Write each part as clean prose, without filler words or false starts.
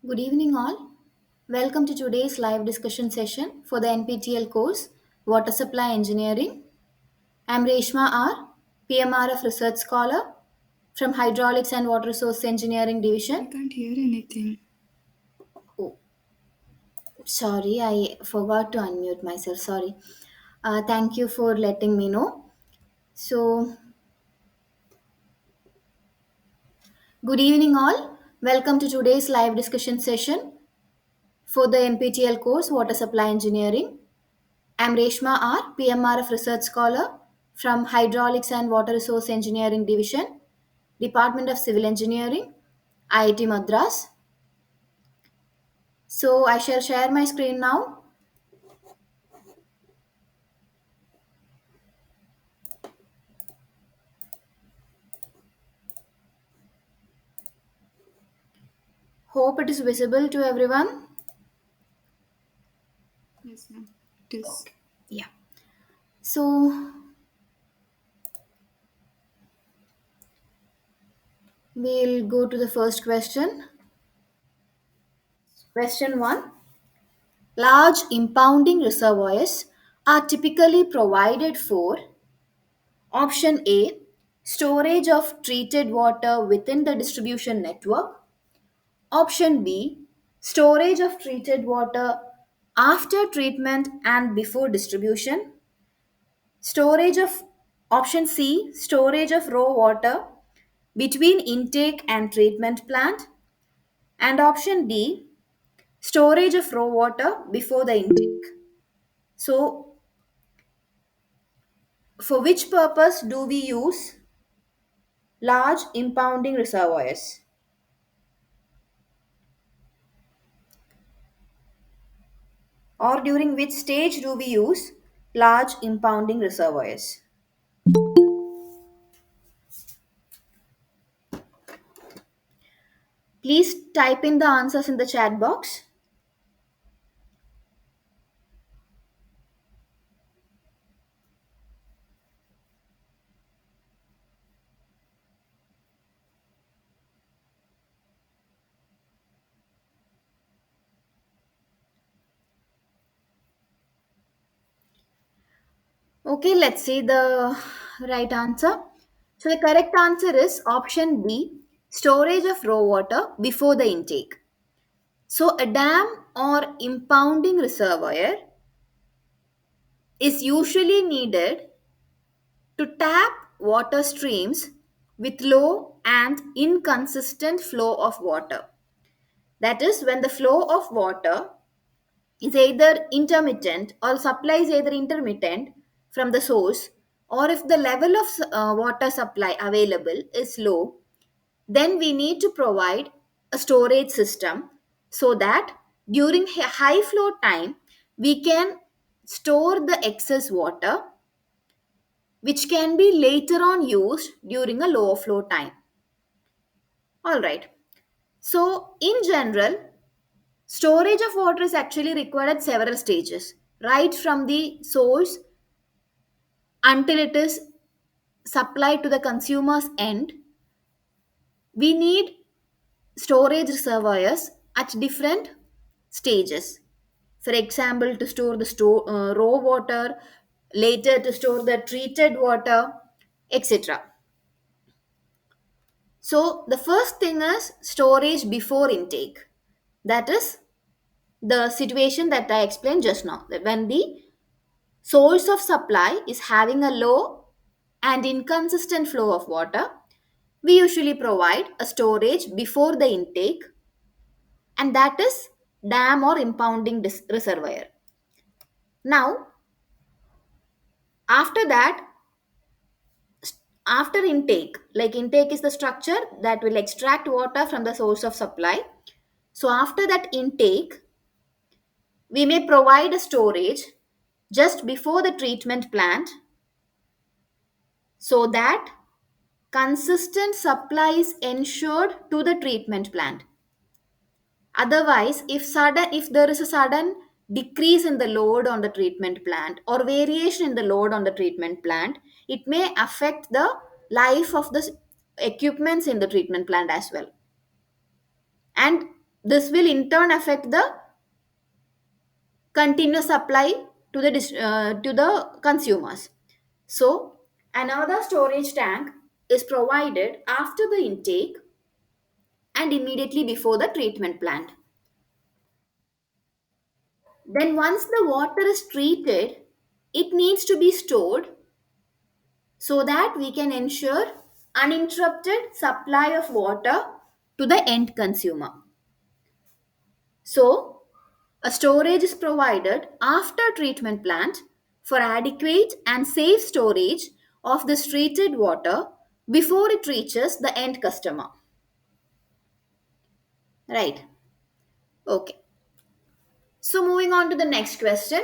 Good evening, all. Welcome to today's live discussion session for the NPTEL course Water Supply Engineering. I'm Reshma R, PMRF Research Scholar from Hydraulics and Water Resource Engineering I Division. can't hear anything. Oh, sorry, I forgot to unmute myself. Sorry. Thank you for letting me know. So, good evening, all. Welcome to today's live discussion session for the NPTEL course Water Supply Engineering. I'm Reshma R, PMRF Research Scholar from Hydraulics and Water Resource Engineering Division, Department of Civil Engineering, IIT Madras. So I shall share my screen now. Hope it is visible to everyone. Yes, ma'am. It is. Yeah. So we'll go to the first question. Question 1. Large impounding reservoirs are typically provided for option A, storage of treated water within the distribution network. Option B, storage of treated water after treatment and before distribution. Storage of Option C, storage of raw water between intake and treatment plant. And option D, storage of raw water before the intake. So, for which purpose do we use large impounding reservoirs? Or during which stage do we use large impounding reservoirs? Please type in the answers in the chat box. Okay, let's see the right answer. So the correct answer is option B, storage of raw water before the intake. So a dam or impounding reservoir is usually needed to tap water streams with low and inconsistent flow of water. That is, when the flow of water is either intermittent or supply is either intermittent from the source, or if the level of water supply available is low, then we need to provide a storage system so that during high flow time we can store the excess water which can be later on used during a low flow time. All right. So, in general, storage of water is actually required at several stages, right from the source until it is supplied to the consumer's end. We need storage reservoirs at different stages. For example, to store the raw water, later to store the treated water, etc. So, the first thing is storage before intake. That is the situation that I explained just now. That when the source of supply is having a low and inconsistent flow of water, we usually provide a storage before the intake, and that is dam or impounding reservoir. Now, after that, after intake, like intake is the structure that will extract water from the source of supply. So, after that intake, we may provide a storage just before the treatment plant so that consistent supply is ensured to the treatment plant. Otherwise, if there is a sudden decrease in the load on the treatment plant or variation in the load on the treatment plant, it may affect the life of the equipments in the treatment plant as well. And This will in turn affect the continuous supply to the consumers. So another storage tank is provided after the intake and immediately before the treatment plant. Then once the water is treated, it needs to be stored so that we can ensure uninterrupted supply of water to the end consumer. So, a storage is provided after treatment plant for adequate and safe storage of this treated water before it reaches the end customer. Right. Okay. So, moving on to the next question.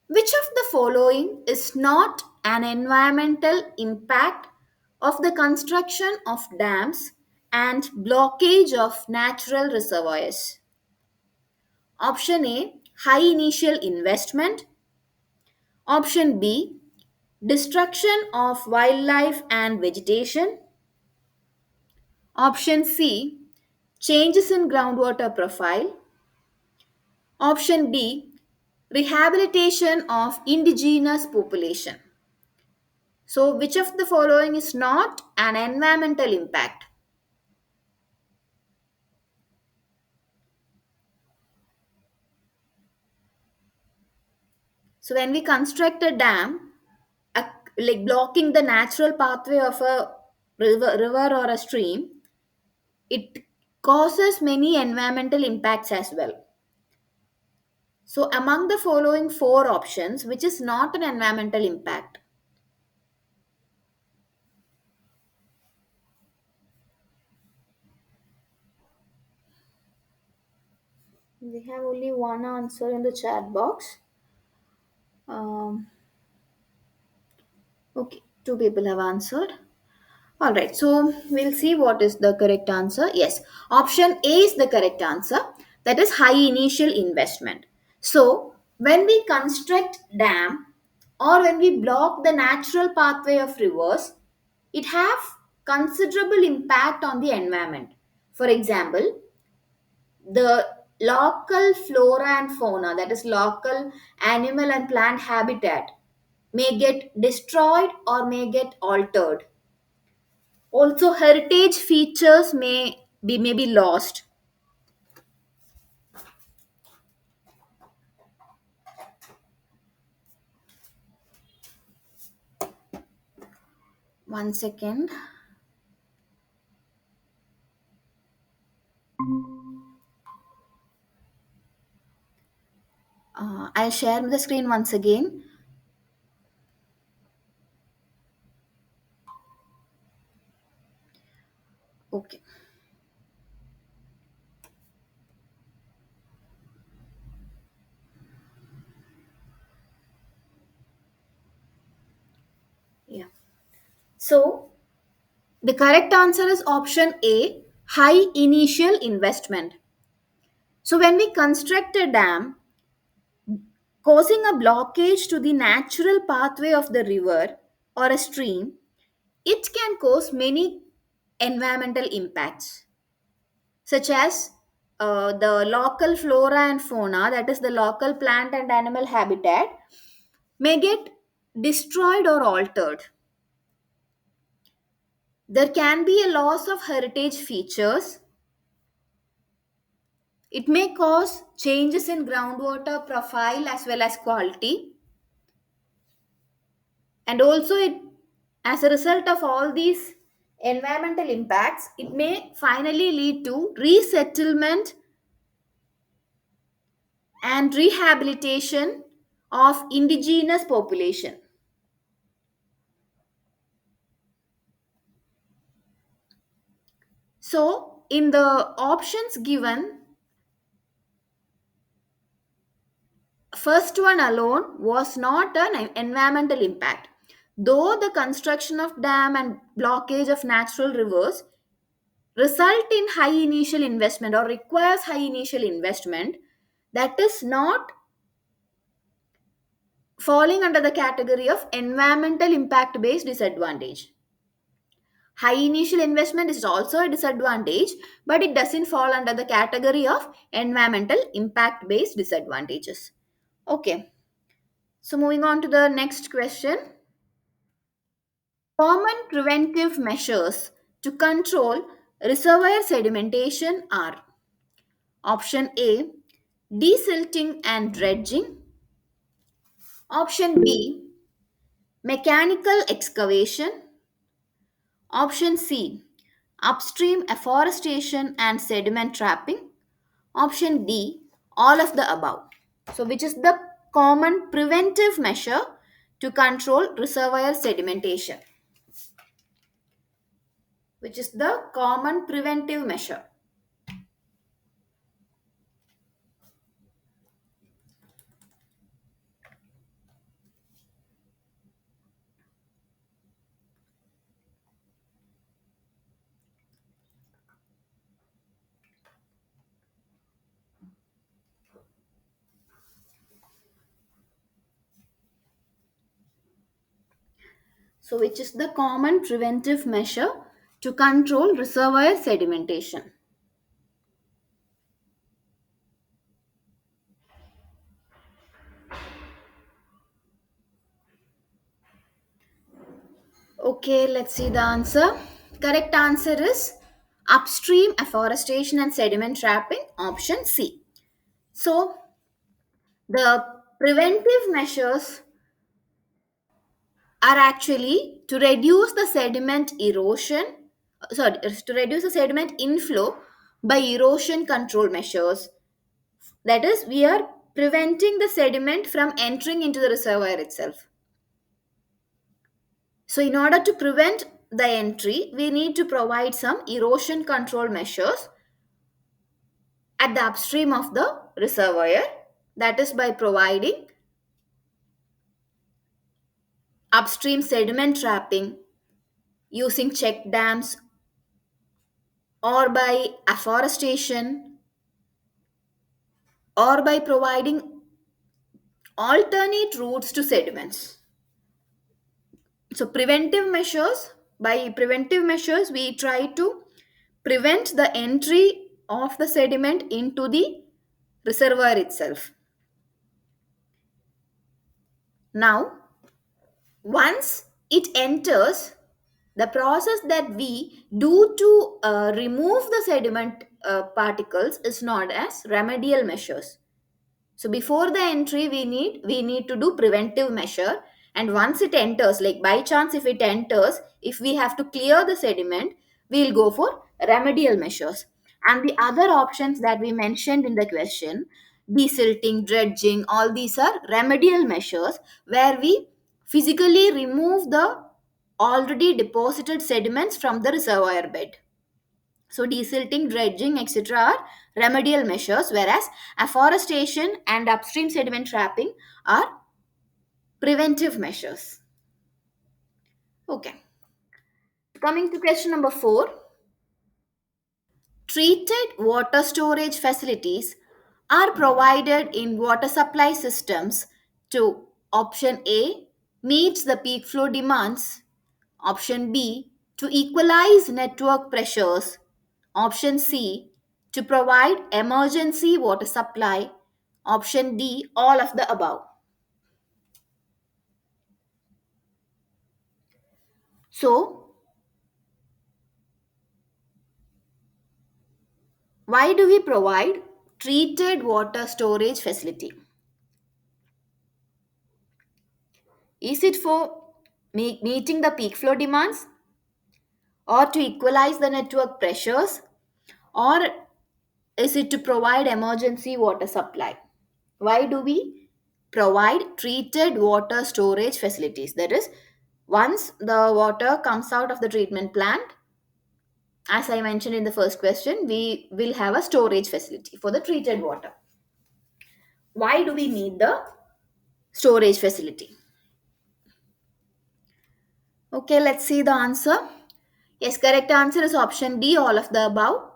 Which of the following is not an environmental impact of the construction of dams and blockage of natural reservoirs? Option A, high initial investment. Option B, destruction of wildlife and vegetation. Option C, changes in groundwater profile. Option D, rehabilitation of indigenous population. So, which of the following is not an environmental impact? So, when we construct a dam, a, like blocking the natural pathway of a river or a stream, it causes many environmental impacts as well. So, among the following four options, which is not an environmental impact? We have only one answer in the chat box. Um, okay, two people have answered. All right, so we'll see what is the correct answer. Yes, option A is the correct answer. That is high initial investment. So, when we construct dam or when we block the natural pathway of rivers, it have considerable impact on the environment. For example, the local flora and fauna, that is local animal and plant habitat, may get destroyed or may get altered. Also, heritage features may be lost. One second. I'll share the screen once again. Okay. Yeah. So the correct answer is option A, high initial investment. So when we construct a dam, causing a blockage to the natural pathway of the river or a stream, it can cause many environmental impacts, such as the local flora and fauna, that is, the local plant and animal habitat, may get destroyed or altered. There can be a loss of heritage features. It may cause changes in groundwater profile as well as quality. And also, as a result of all these environmental impacts, it may finally lead to resettlement and rehabilitation of indigenous population. So, in the options given, first one alone was not an environmental impact. Though the construction of dam and blockage of natural rivers result in high initial investment or requires high initial investment, that is not falling under the category of environmental impact based disadvantage. High initial investment is also a disadvantage, but it doesn't fall under the category of environmental impact based disadvantages. Okay, so moving on to the next question. Common preventive measures to control reservoir sedimentation are: option A, desilting and dredging; option B, mechanical excavation; option C, upstream afforestation and sediment trapping; option D, all of the above. So, which is the common preventive measure to control reservoir sedimentation? Which is the common preventive measure? So, which is the common preventive measure to control reservoir sedimentation? Okay, let's see the answer. Correct answer is upstream afforestation and sediment trapping, option C. So, the preventive measures are actually to reduce the sediment erosion, sorry, to reduce the sediment inflow by erosion control measures. That is, we are preventing the sediment from entering into the reservoir itself. So, in order to prevent the entry, we need to provide some erosion control measures at the upstream of the reservoir. That is by providing upstream sediment trapping using check dams, or by afforestation, or by providing alternate routes to sediments. So, by preventive measures, we try to prevent the entry of the sediment into the reservoir itself. Now, once it enters, the process that we do to remove the sediment particles is known as remedial measures. So before the entry, we need to do preventive measure, and once it enters, like by chance if it enters, if we have to clear the sediment, we'll go for remedial measures. And the other options that we mentioned in the question, desilting, dredging, all these are remedial measures where we physically remove the already deposited sediments from the reservoir bed. So, desilting, dredging, etc., are remedial measures, whereas afforestation and upstream sediment trapping are preventive measures. Okay, coming to question number 4. Treated water storage facilities are provided in water supply systems to: option A, meets the peak flow demands; option B, to equalize network pressures; option C, to provide emergency water supply; option D, all of the above. So, why do we provide treated water storage facility? Is it for meeting the peak flow demands, or to equalize the network pressures, or is it to provide emergency water supply? Why do we provide treated water storage facilities? That is, once the water comes out of the treatment plant, as I mentioned in the first question, we will have a storage facility for the treated water. Why do we need the storage facility? Okay, let's see the answer. Yes, correct answer is option D, all of the above.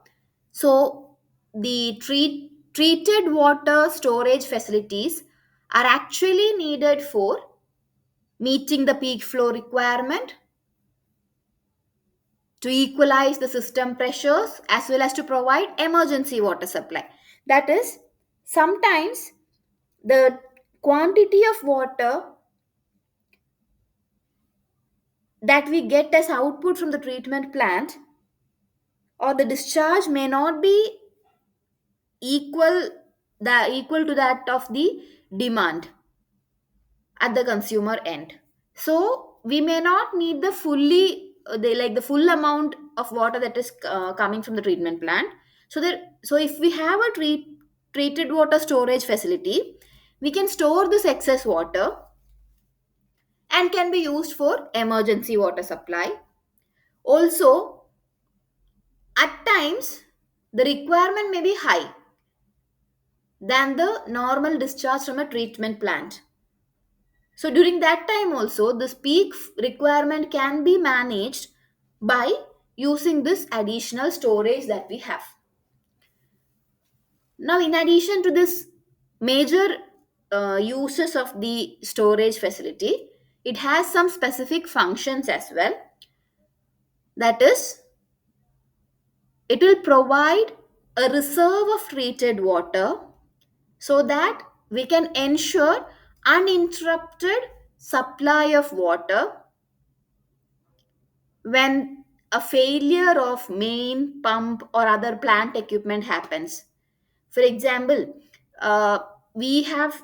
So, the treated water storage facilities are actually needed for meeting the peak flow requirement, to equalize the system pressures as well as to provide emergency water supply. That is, sometimes the quantity of water that we get as output from the treatment plant or the discharge may not be equal equal to that of the demand at the consumer end. So we may not need the fully the full amount of water that is coming from the treatment plant. So if we have a treated water storage facility, we can store this excess water and can be used for emergency water supply. Also, at times the requirement may be high than the normal discharge from a treatment plant. So during that time also, this peak requirement can be managed by using this additional storage that we have. Now, in addition to this major uses of the storage facility, it has some specific functions as well. That is, it will provide a reserve of treated water so that we can ensure uninterrupted supply of water when a failure of main pump or other plant equipment happens. For example, uh, we have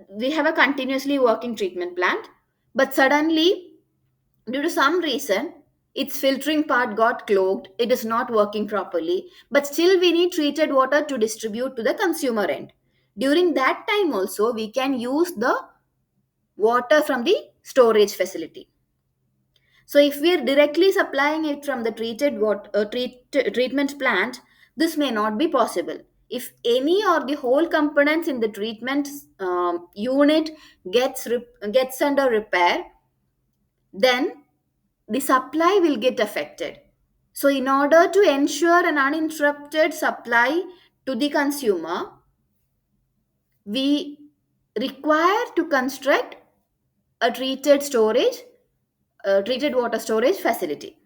we have a continuously working treatment plant, but suddenly, due to some reason, its filtering part got clogged, it is not working properly, but still we need treated water to distribute to the consumer end. During that time also, we can use the water from the storage facility. So if we are directly supplying it from the treatment plant, this may not be possible. If any or the whole components in the treatment unit gets under repair, then the supply will get affected. So in order to ensure an uninterrupted supply to the consumer, we require to construct a treated water storage facility.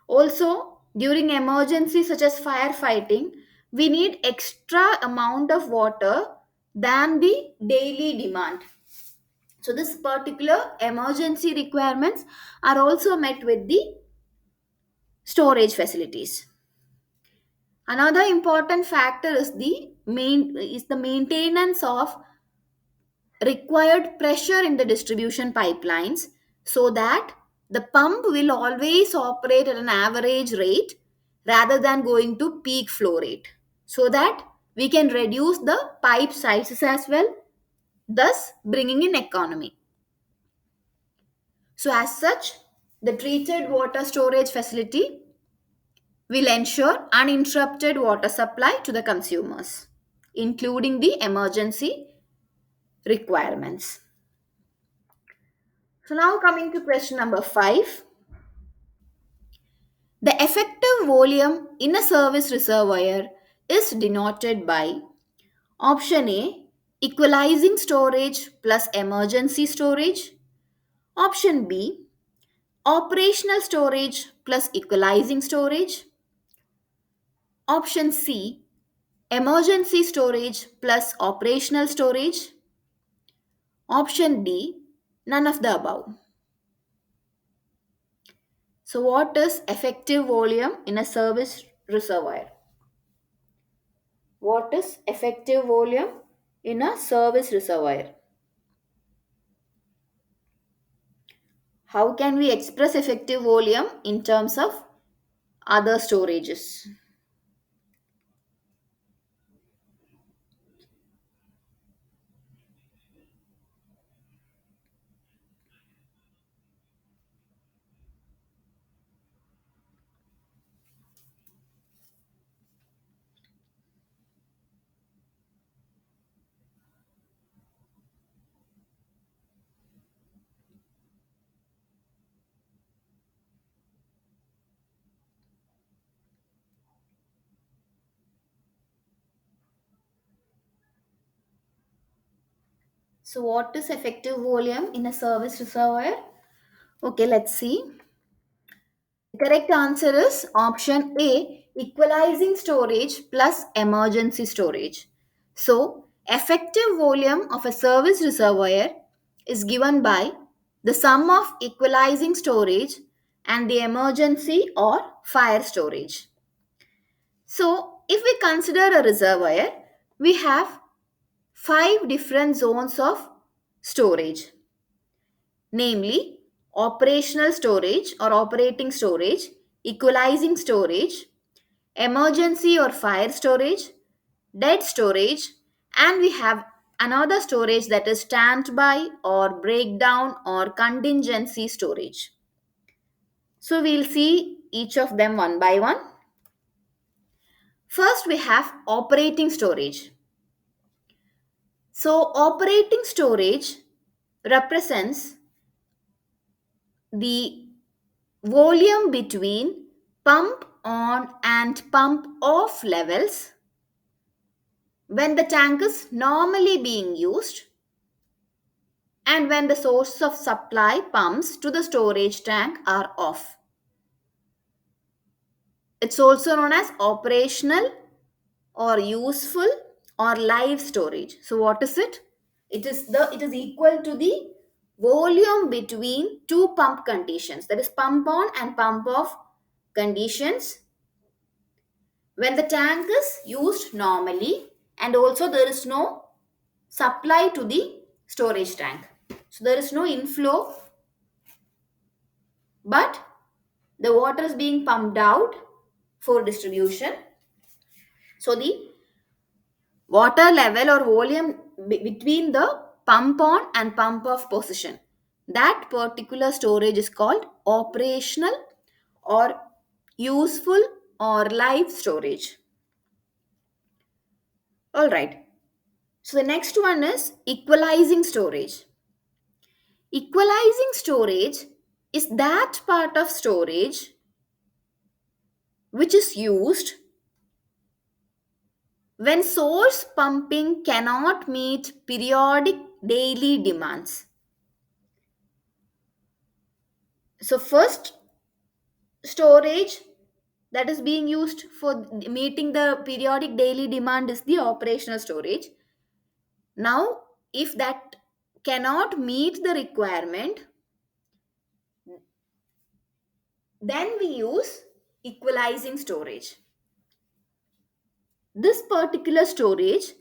Also, during emergencies such as firefighting, we need extra amount of water than the daily demand. So, this particular emergency requirements are also met with the storage facilities. Another important factor is the maintenance of required pressure in the distribution pipelines so that the pump will always operate at an average rate rather than going to peak flow rate, so that we can reduce the pipe sizes as well, thus bringing in economy. So as such, the treated water storage facility will ensure uninterrupted water supply to the consumers, including the emergency requirements. So now coming to question number 5. The effective volume in a service reservoir is denoted by option A, equalizing storage plus emergency storage, option B, operational storage plus equalizing storage, option C, emergency storage plus operational storage, option D, none of the above. So, what is effective volume in a service reservoir? What is effective volume in a service reservoir? How can we express effective volume in terms of other storages? So, what is effective volume in a service reservoir? Okay, let's see. correct answer is option A, equalizing storage plus emergency storage. So, effective volume of a service reservoir is given by the sum of equalizing storage and the emergency or fire storage. So, if we consider a reservoir, we have five different zones of storage, namely operational storage or operating storage, equalizing storage, emergency or fire storage, dead storage, and we have another storage that is standby or breakdown or contingency storage. So we'll see each of them one by one. First, we have operating storage. So, operating storage represents the volume between pump on and pump off levels when the tank is normally being used and when the source of supply pumps to the storage tank are off. It's also known as operational or useful or live storage. So what is it? It is equal to the volume between two pump conditions, that is pump on and pump off conditions, when the tank is used normally and also there is no supply to the storage tank. So there is no inflow, but the water is being pumped out for distribution. So the water level or volume between the pump on and pump off position, that particular storage is called operational or useful or live storage. All right. So the next one is equalizing storage. Equalizing storage is that part of storage which is used when source pumping cannot meet periodic daily demands. So, first storage that is being used for meeting the periodic daily demand is the operational storage. Now, if that cannot meet the requirement, then we use equalizing storage. This particular storage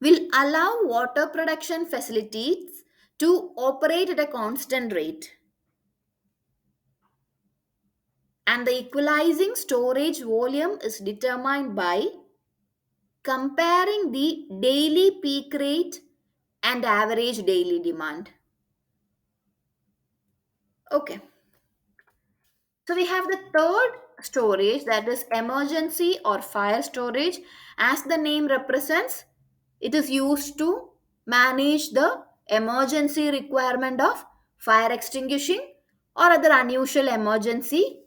will allow water production facilities to operate at a constant rate, and the equalizing storage volume is determined by comparing the daily peak rate and average daily demand. Okay, so we have the third storage, that is emergency or fire storage. As the name represents, it is used to manage the emergency requirement of fire extinguishing or other unusual emergency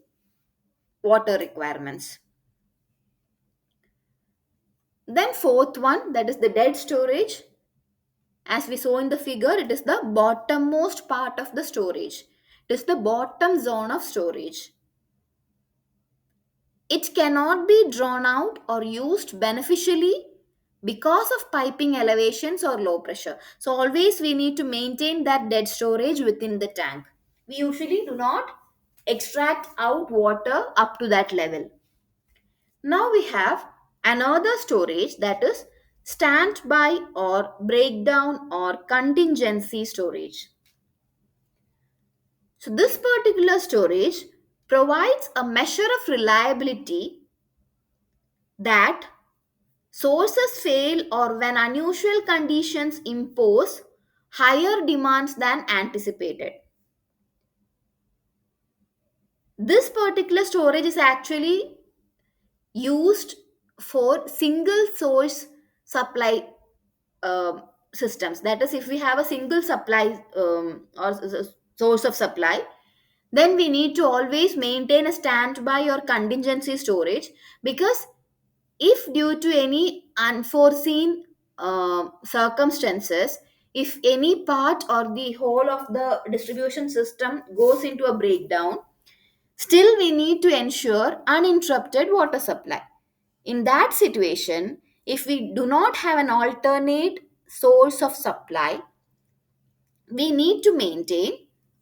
water requirements. Then fourth one, that is the dead storage. As we saw in the figure, it is the bottommost part of the storage. It is the bottom zone of storage. It cannot be drawn out or used beneficially because of piping elevations or low pressure. So always we need to maintain that dead storage within the tank. We usually do not extract out water up to that level. Now we have another storage, that is standby or breakdown or contingency storage. So this particular storage provides a measure of reliability that sources fail or when unusual conditions impose higher demands than anticipated. This particular storage is actually used for single source supply systems. That is, if we have a single supply source of supply, then we need to always maintain a standby or contingency storage, because if due to any unforeseen circumstances, if any part or the whole of the distribution system goes into a breakdown, still we need to ensure uninterrupted water supply. In that situation, if we do not have an alternate source of supply, we need to maintain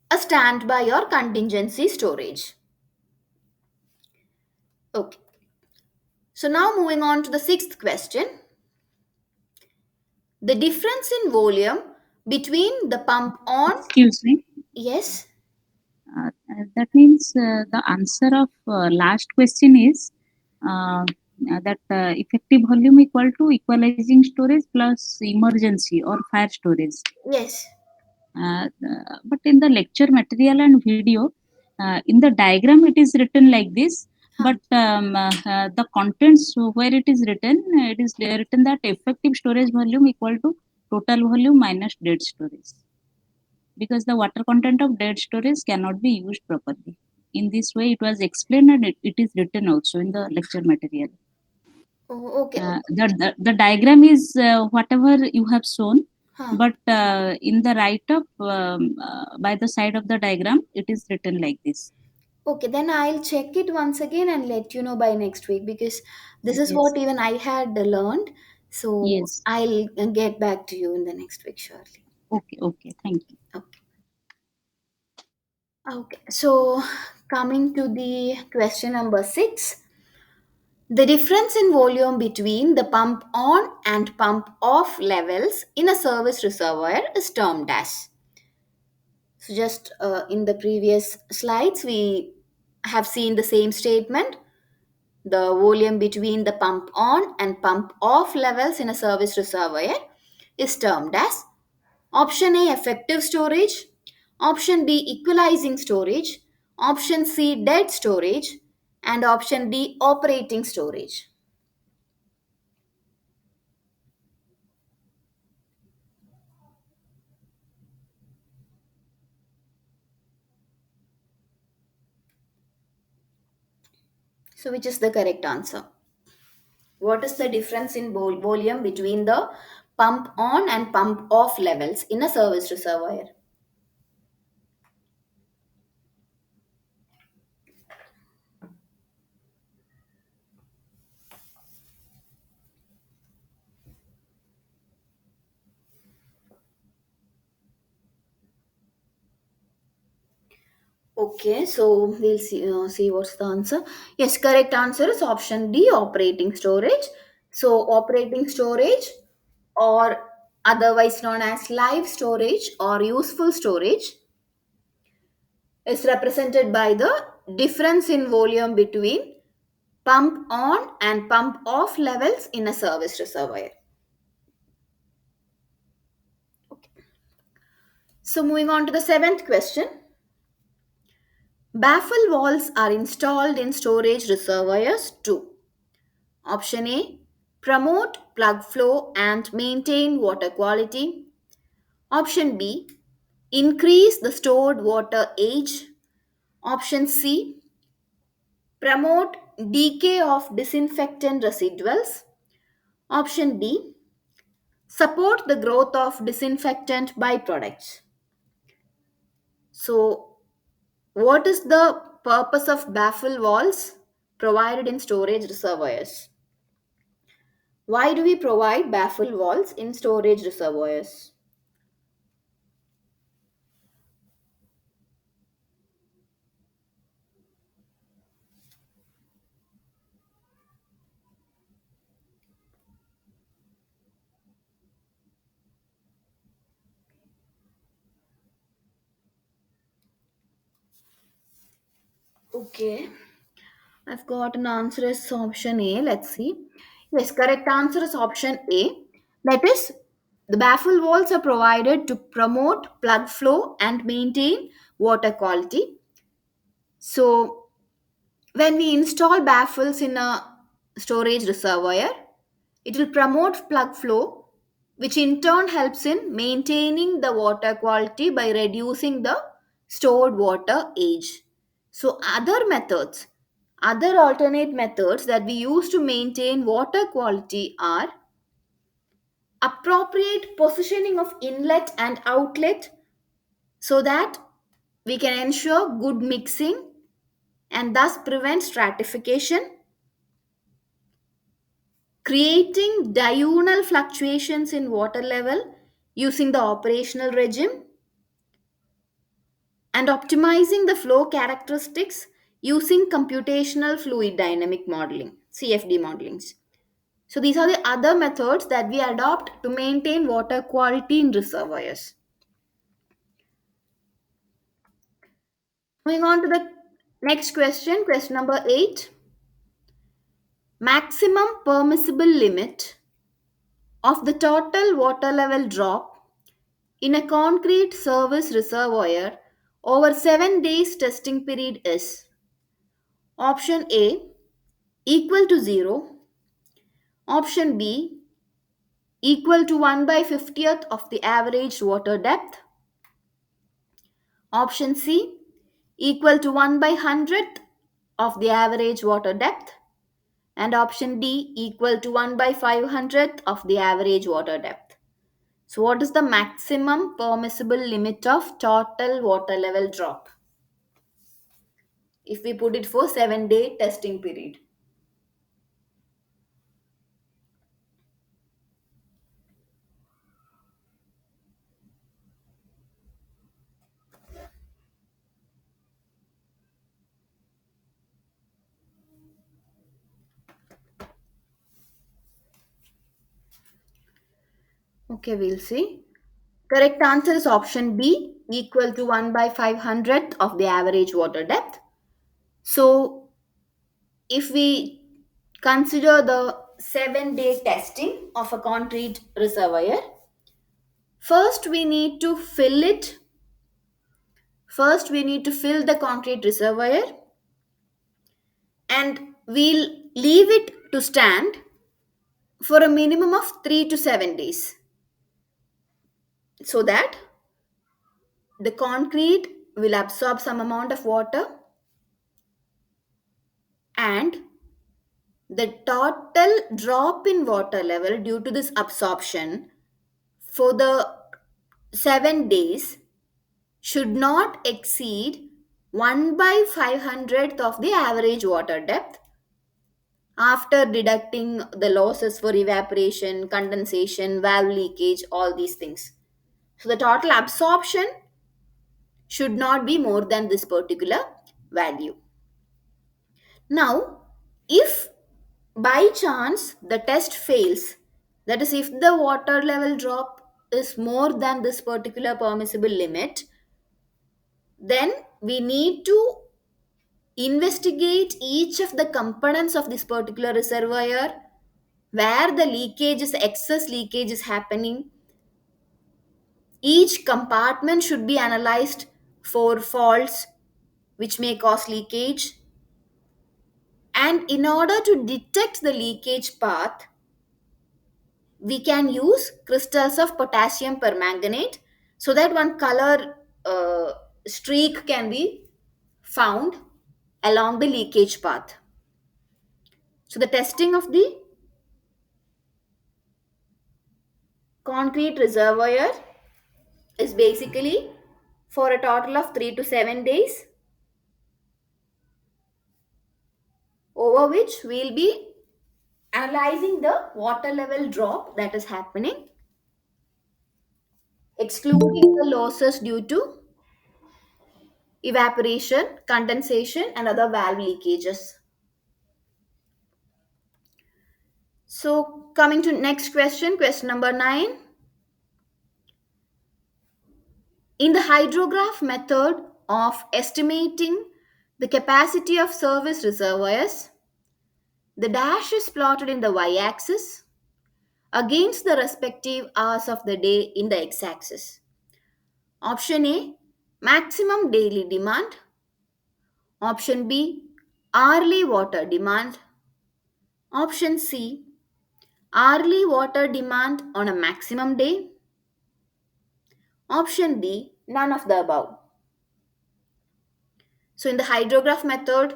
a standby or contingency storage. Okay. So now moving on to the sixth question. The difference in volume between the pump on. Excuse me. Yes. That means the answer of last question is that effective volume equal to equalizing storage plus emergency or fire storage. Yes. But in the lecture material and video, in the diagram it is written like this. Huh. But the contents where it is written that effective storage volume equal to total volume minus dead storage, because the water content of dead storage cannot be used properly. In this way, it was explained and it is written also in the lecture material. Oh, okay. The diagram is whatever you have shown, Huh. but in the write up by the side of the diagram, it is written like this. Okay, then I'll check it once again and let you know by next week because this is Yes, what even I had learned. So yes. I'll get back to you in the next week, surely. Okay, okay. Thank you. Okay. Okay. So coming to the question number six, the difference in volume between the pump on and pump off levels in a service reservoir is termed as. So just in the previous slides, we have seen the same statement. The volume between the pump on and pump off levels in a service reservoir is termed as option A effective storage, option B equalizing storage, option C dead storage, and option D operating storage. So, which is the correct answer? What is the difference in volume between the pump on and pump off levels in a service reservoir? Okay, so we'll see what's the answer. Yes, correct answer is option D, operating storage. So operating storage, or otherwise known as live storage or useful storage, is represented by the difference in volume between pump on and pump off levels in a service reservoir. So moving on to the seventh question. Baffle walls are installed in storage reservoirs too. Option A, promote plug flow and maintain water quality. Option B, increase the stored water age. Option C, promote decay of disinfectant residuals. Option D, support the growth of disinfectant byproducts. So, what is the purpose of baffle walls provided in storage reservoirs? Why do we provide baffle walls in storage reservoirs? Okay, I've got an answer as option A. Let's see. Yes, correct answer is option A. That is, the baffle walls are provided to promote plug flow and maintain water quality. So, when we install baffles in a storage reservoir, it will promote plug flow, which in turn helps in maintaining the water quality by reducing the stored water age. So, other alternate methods that we use to maintain water quality are appropriate positioning of inlet and outlet so that we can ensure good mixing and thus prevent stratification, creating diurnal fluctuations in water level using the operational regime, and optimizing the flow characteristics using computational fluid dynamic modeling, CFD modelings. So these are the other methods that we adopt to maintain water quality in reservoirs. Moving on to the next question, question number 8. Maximum permissible limit of the total water level drop in a concrete service reservoir over 7 days testing period is option A equal to 0, option B equal to 1 by 50th of the average water depth, option C equal to 1 by 100th of the average water depth, and option D equal to 1 by 500th of the average water depth. So what is the maximum permissible limit of total water level drop if we put it for 7-day testing period? Okay, we'll see. Correct answer is option B, equal to 1 by 500th of the average water depth. So if we consider the 7-day testing of a concrete reservoir, first we need to fill it. First, we need to fill the concrete reservoir and we'll leave it to stand for a minimum of 3 to 7 days so that the concrete will absorb some amount of water and the total drop in water level due to this absorption for the 7 days should not exceed 1 by 500th of the average water depth after deducting the losses for evaporation, condensation, valve leakage, all these things. So the total absorption should not be more than this particular value. Now, if by chance the test fails, that is, if the water level drop is more than this particular permissible limit, then we need to investigate each of the components of this particular reservoir where the leakage is excess leakage is happening. Each compartment should be analyzed for faults which may cause leakage, and in order to detect the leakage path we can use crystals of potassium permanganate so that one color streak can be found along the leakage path. So the testing of the concrete reservoir is basically for a total of 3 to 7 days, over which we'll be analyzing the water level drop that is happening, excluding the losses due to evaporation, condensation, and other valve leakages. So, coming to next question, question number 9. In the hydrograph method of estimating the capacity of service reservoirs, the dash is plotted in the y-axis against the respective hours of the day in the x-axis. Option A, maximum daily demand. Option B, hourly water demand. Option C, hourly water demand on a maximum day. Option D, none of the above. So in the hydrograph method,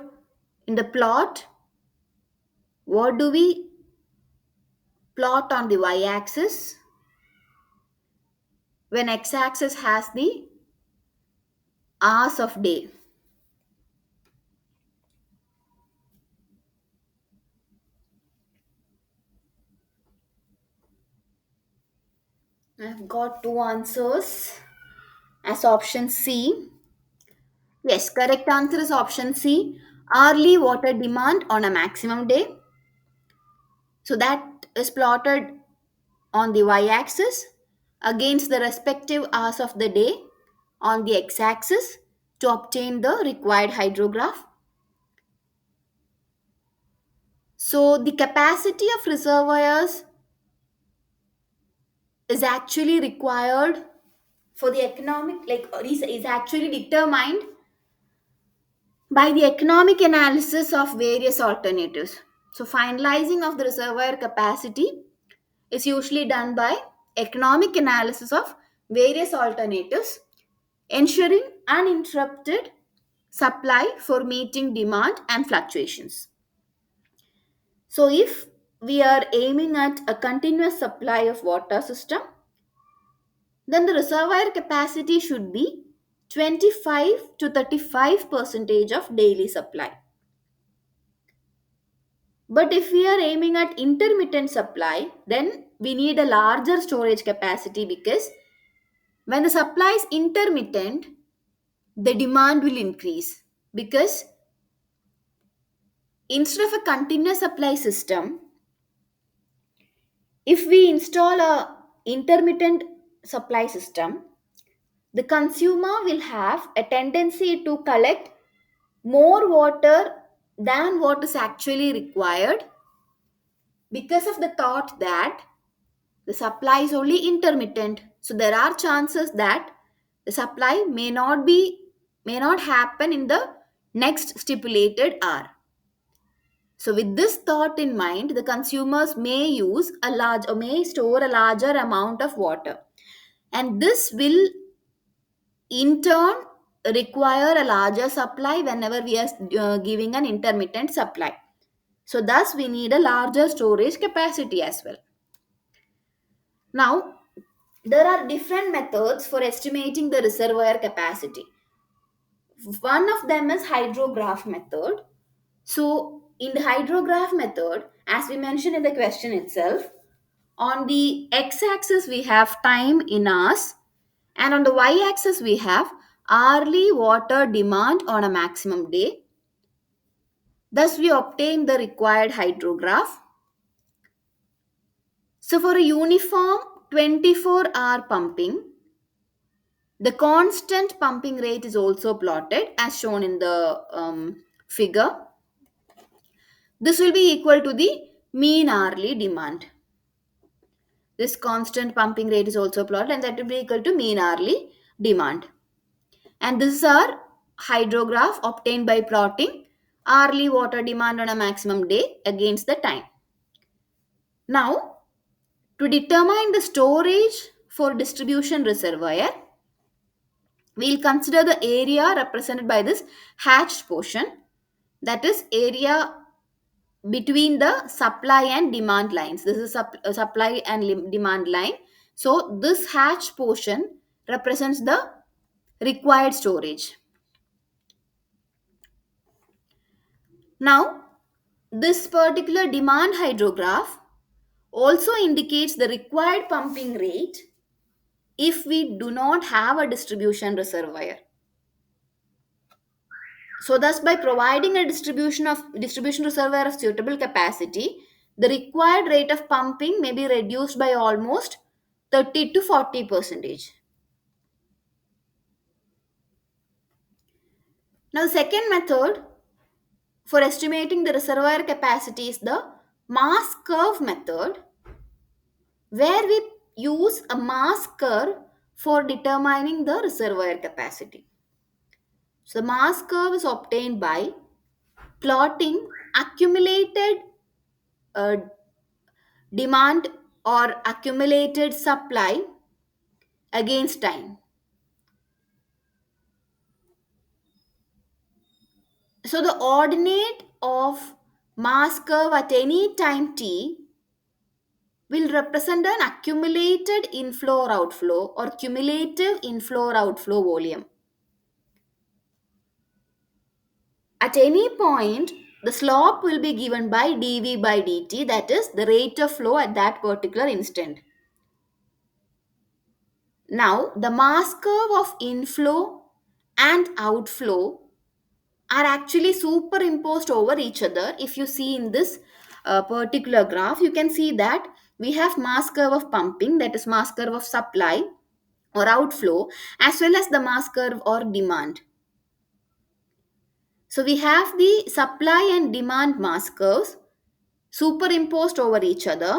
in the plot, what do we plot on the y-axis? when x-axis has the hours of day. I've got two answers as option C. Yes, correct answer is option C. Hourly water demand on a maximum day. So that is plotted on the y-axis against the respective hours of the day on the x-axis to obtain the required hydrograph. So the capacity of reservoirs is actually required for the economic, is actually determined by the economic analysis of various alternatives. So finalizing of the reservoir capacity is usually done by economic analysis of various alternatives, ensuring uninterrupted supply for meeting demand and fluctuations. So if we are aiming at a continuous supply of water system, then the reservoir capacity should be 25 to 35 percentage of daily supply. But if we are aiming at intermittent supply, then we need a larger storage capacity, because when the supply is intermittent, the demand will increase. Because instead of a continuous supply system, if we install a intermittent supply system, the consumer will have a tendency to collect more water than what is actually required, because of the thought that the supply is only intermittent. So there are chances that the supply may not happen in the next stipulated hour. So with this thought in mind, the consumers may use a large or may store a larger amount of water, and this will in turn require a larger supply whenever we are giving an intermittent supply. So thus we need a larger storage capacity as well. Now, there are different methods for estimating the reservoir capacity. One of them is hydrograph method. So, in the hydrograph method, as we mentioned in the question itself, on the x-axis we have time in hours, and on the y-axis we have hourly water demand on a maximum day. Thus, we obtain the required hydrograph. So, for a uniform 24-hour pumping, the constant pumping rate is also plotted as shown in the figure. This will be equal to the mean hourly demand. This constant pumping rate is also plotted, and that will be equal to mean hourly demand. And this is our hydrograph obtained by plotting hourly water demand on a maximum day against the time. Now, to determine the storage for distribution reservoir, we'll consider the area represented by this hatched portion, that is area between the supply and demand lines. This is supply and demand line. So this hatched portion represents the required storage. Now, this particular demand hydrograph also indicates the required pumping rate if we do not have a distribution reservoir. So thus by providing a distribution reservoir of suitable capacity, the required rate of pumping may be reduced by almost 30 to 40 percentage. Now the second method for estimating the reservoir capacity is the mass curve method, where we use a mass curve for determining the reservoir capacity. So the mass curve is obtained by plotting accumulated uh, demand or accumulated supply against time. So the ordinate of mass curve at any time t will represent an accumulated inflow or outflow or cumulative inflow or outflow volume. At any point, the slope will be given by dv by dt, that is the rate of flow at that particular instant. Now, the mass curve of inflow and outflow are actually superimposed over each other. If you see in this particular graph, you can see that we have mass curve of pumping, that is mass curve of supply or outflow, as well as the mass curve or demand. So we have the supply and demand mass curves superimposed over each other,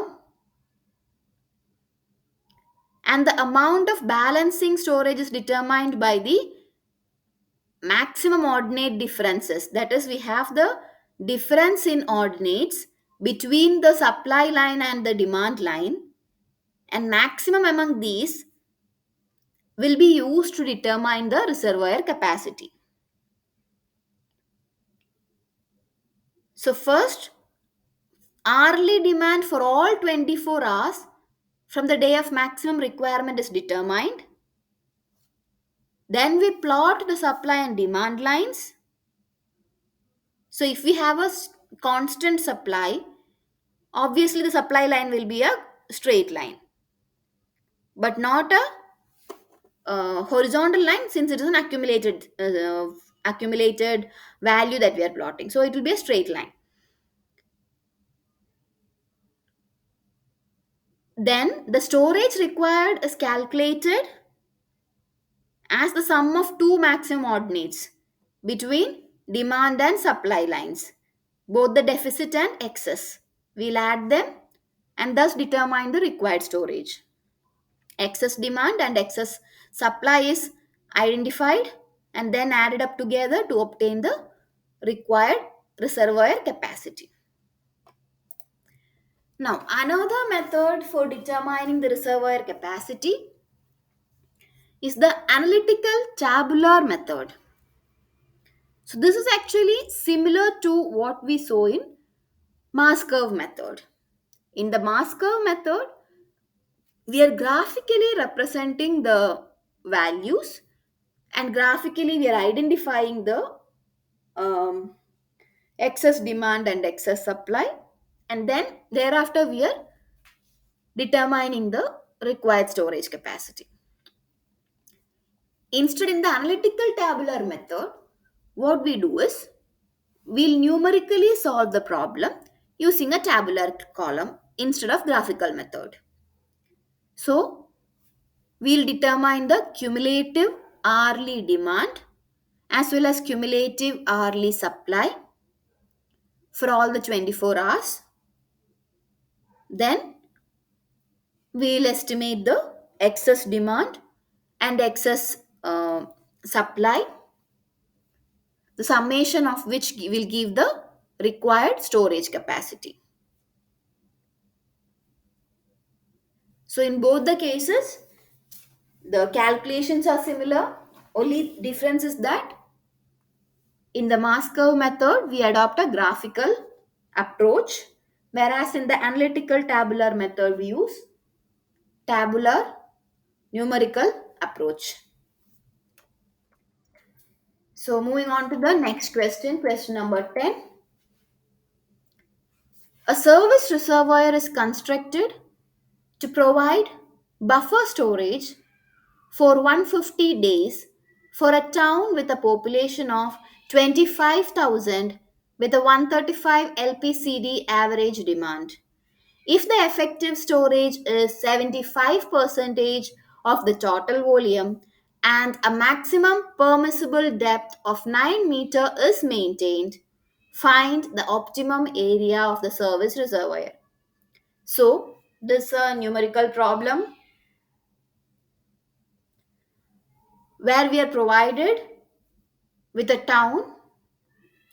and the amount of balancing storage is determined by the maximum ordinate differences. That is, we have the difference in ordinates between the supply line and the demand line, and maximum among these will be used to determine the reservoir capacity. So first, hourly demand for all 24 hours from the day of maximum requirement is determined. Then we plot the supply and demand lines. So if we have a constant supply, obviously the supply line will be a straight line, but not a horizontal line, since it is an accumulated value that we are plotting. So it will be a straight line. Then the storage required is calculated as the sum of two maximum ordinates between demand and supply lines, both the deficit and excess. We'll add them and thus determine the required storage. Excess demand and excess supply is identified and then added up together to obtain the required reservoir capacity. Now, another method for determining the reservoir capacity is the analytical tabular method. So this is actually similar to what we saw in mass curve method. In the mass curve method, we are graphically representing the values, and graphically we are identifying the um, excess demand and excess supply, and then thereafter we are determining the required storage capacity. Instead, in the analytical tabular method, what we do is we'll numerically solve the problem using a tabular column instead of graphical method. So, we'll determine the cumulative hourly demand as well as cumulative hourly supply for all the 24 hours. Then, we'll estimate the excess demand and excess supply, the summation of which will give the required storage capacity. So in both the cases, the calculations are similar. Only difference is that in the mass curve method, we adopt a graphical approach, whereas in the analytical tabular method, we use tabular numerical approach. So moving on to the next question, question number 10. A service reservoir is constructed to provide buffer storage for 150 days for a town with a population of 25,000 with a 135 LPCD average demand. If the effective storage is 75% of the total volume and a maximum permissible depth of 9 meter is maintained, find the optimum area of the service reservoir. So, this is a numerical problem where we are provided with a town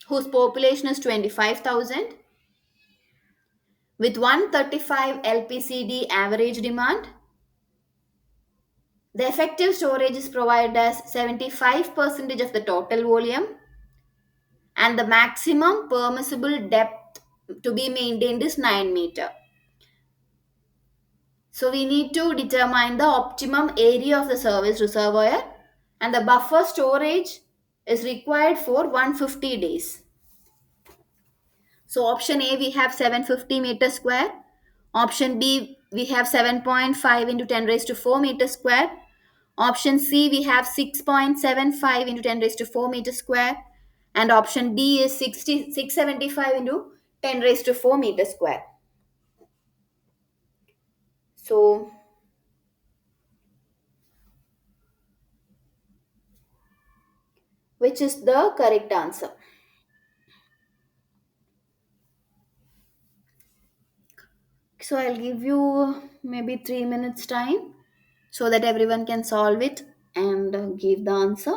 whose population is 25,000 with 135 LPCD average demand. The effective storage is provided as 75% of the total volume, and the maximum permissible depth to be maintained is 9 meter. So we need to determine the optimum area of the service reservoir, and the buffer storage is required for 150 days. So option A we have 750 meter square. Option B we have 7.5 into 10 raised to 4 meter square. Option C we have 6.75 into 10 raised to 4 meter square. And option D is 675 into 10 raised to 4 meter square. So which is the correct answer? So I'll give you maybe 3 minutes time so that everyone can solve it and give the answer.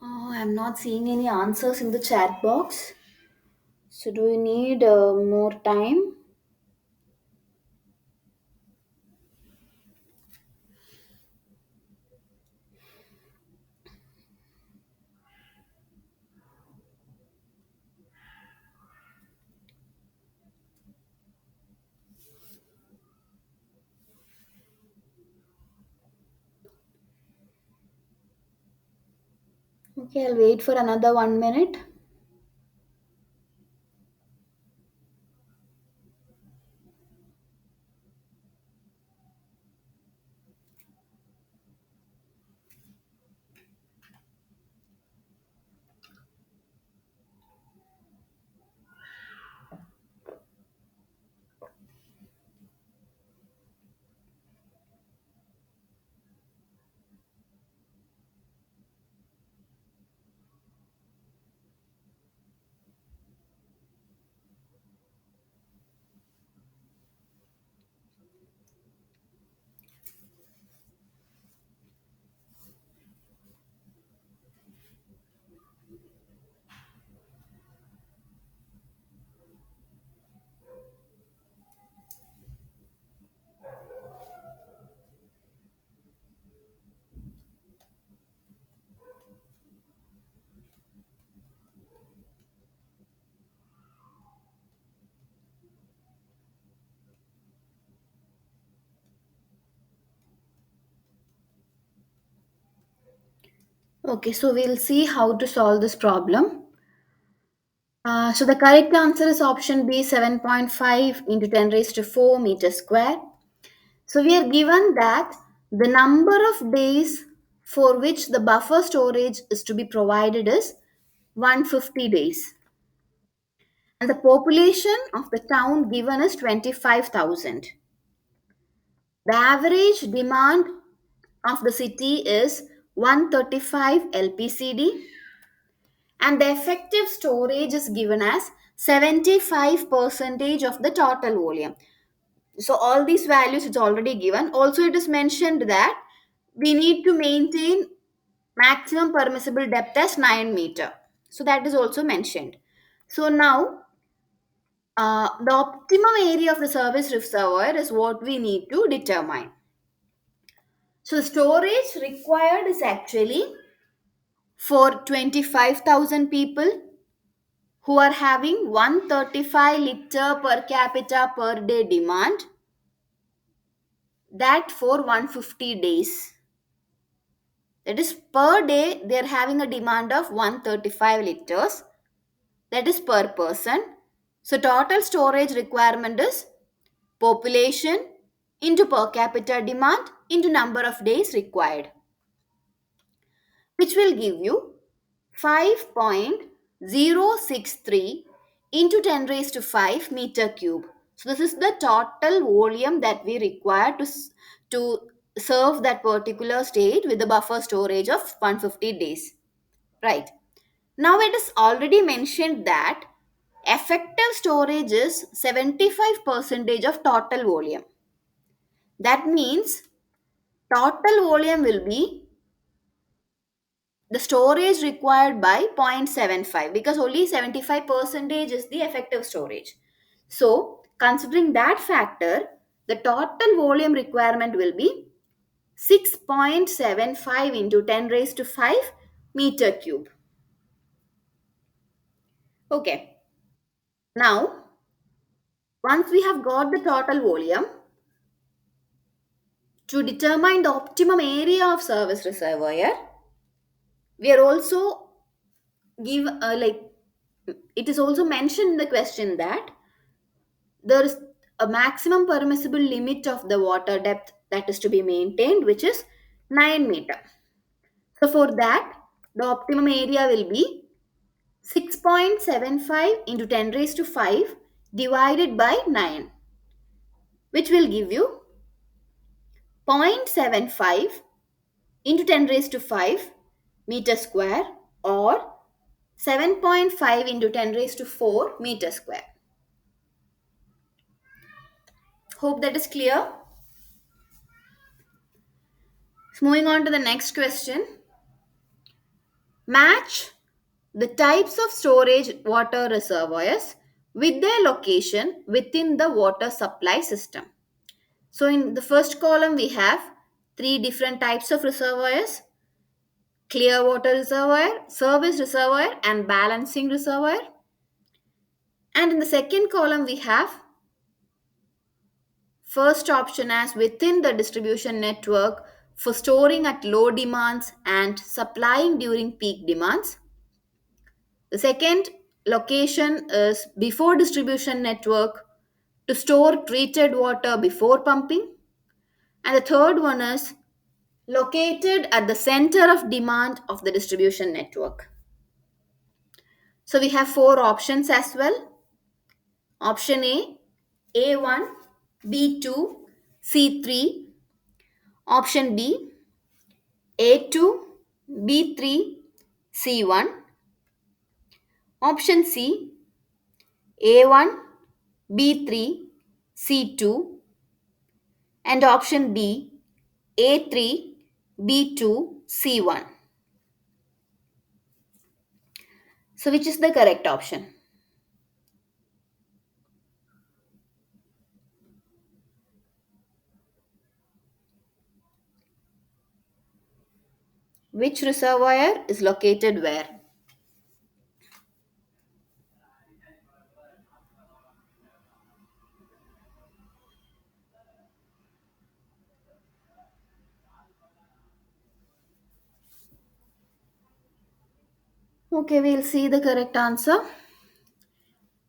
Oh, I'm not seeing any answers in the chat box. So, do you need more time? Okay, I'll wait for another 1 minute. Okay, so we'll see how to solve this problem. So, the correct answer is option B 7.5 into 10 raised to 4 meters square. So, we are given that the number of days for which the buffer storage is to be provided is 150 days. and the population of the town given is 25,000. The average demand of the city is 135 LPCD, and the effective storage is given as 75 percentage of the total volume. So all these values it's already given. Also it is mentioned that we need to maintain maximum permissible depth as 9 meter. So that is also mentioned. So now the optimum area of the service reservoir is what we need to determine. So the storage required is actually for 25,000 people who are having 135 liter per capita per day demand, that for 150 days. That is per day they are having a demand of 135 liters, that is per person. So total storage requirement is population into per capita demand into number of days required, which will give you 5.063 into 10 raised to 5 meter cube. So this is the total volume that we require to serve that particular state with the buffer storage of 150 days. Right. Now it is already mentioned that effective storage is 75 percentage of total volume. That means total volume will be the storage required by 0.75, because only 75 percentage is the effective storage. So considering that factor, the total volume requirement will be 6.75 into 10 raised to 5 meter cube. Okay. Now once we have got the total volume, to determine the optimum area of service reservoir, we are also give like it is also mentioned in the question that there is a maximum permissible limit of the water depth that is to be maintained, which is 9 meter. So for that, the optimum area will be 6.75 into 10 raised to 5 divided by 9, which will give you 0.75 into 10 raised to 5 meter square, or 7.5 into 10 raised to 4 meter square. Hope that is clear. So moving on to the next question. Match the types of storage water reservoirs with their location within the water supply system. So in the first column we have three different types of reservoirs: clear water reservoir, service reservoir, and balancing reservoir. And in the second column we have first option as within the distribution network for storing at low demands and supplying during peak demands. The second location is before distribution network to store treated water before pumping. And the third one is located at the center of demand of the distribution network. So we have four options as well. Option A, A1, B2, C3. Option B, A2, B3, C1. Option C, A1, B3, C2. And option D, A3, B2, C1. So which is the correct option? Which reservoir is located where? Okay, we'll see the correct answer.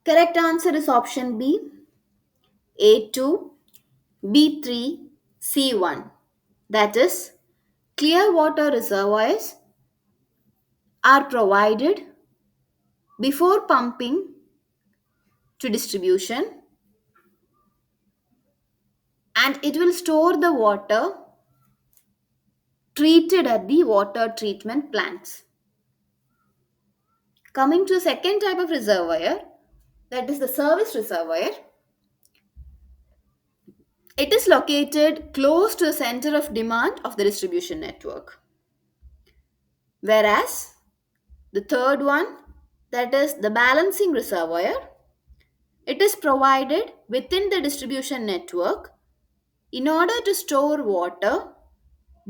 Correct answer is option B, A2, B3, C1. That is, clear water reservoirs are provided before pumping to distribution, and it will store the water treated at the water treatment plants. Coming to the second type of reservoir, that is the service reservoir, it is located close to the center of demand of the distribution network. Whereas the third one, that is the balancing reservoir, it is provided within the distribution network in order to store water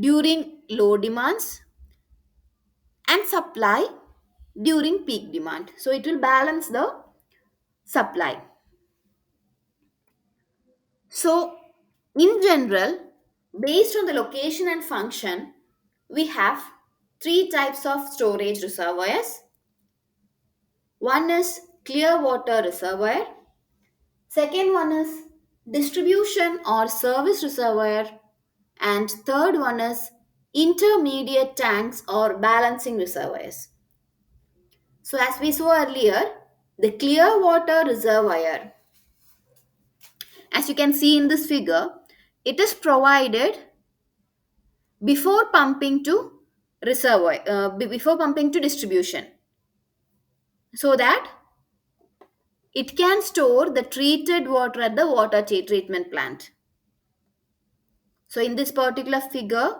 during low demands and supply during peak demand. So it will balance the supply. So, in general, based on the location and function, we have three types of storage reservoirs. One is clear water reservoir, second one is distribution or service reservoir, and third one is intermediate tanks or balancing reservoirs. So, as we saw earlier, the clear water reservoir, as you can see in this figure, it is provided before pumping to reservoir, before pumping to distribution, so that it can store the treated water at the treatment plant. So, in this particular figure,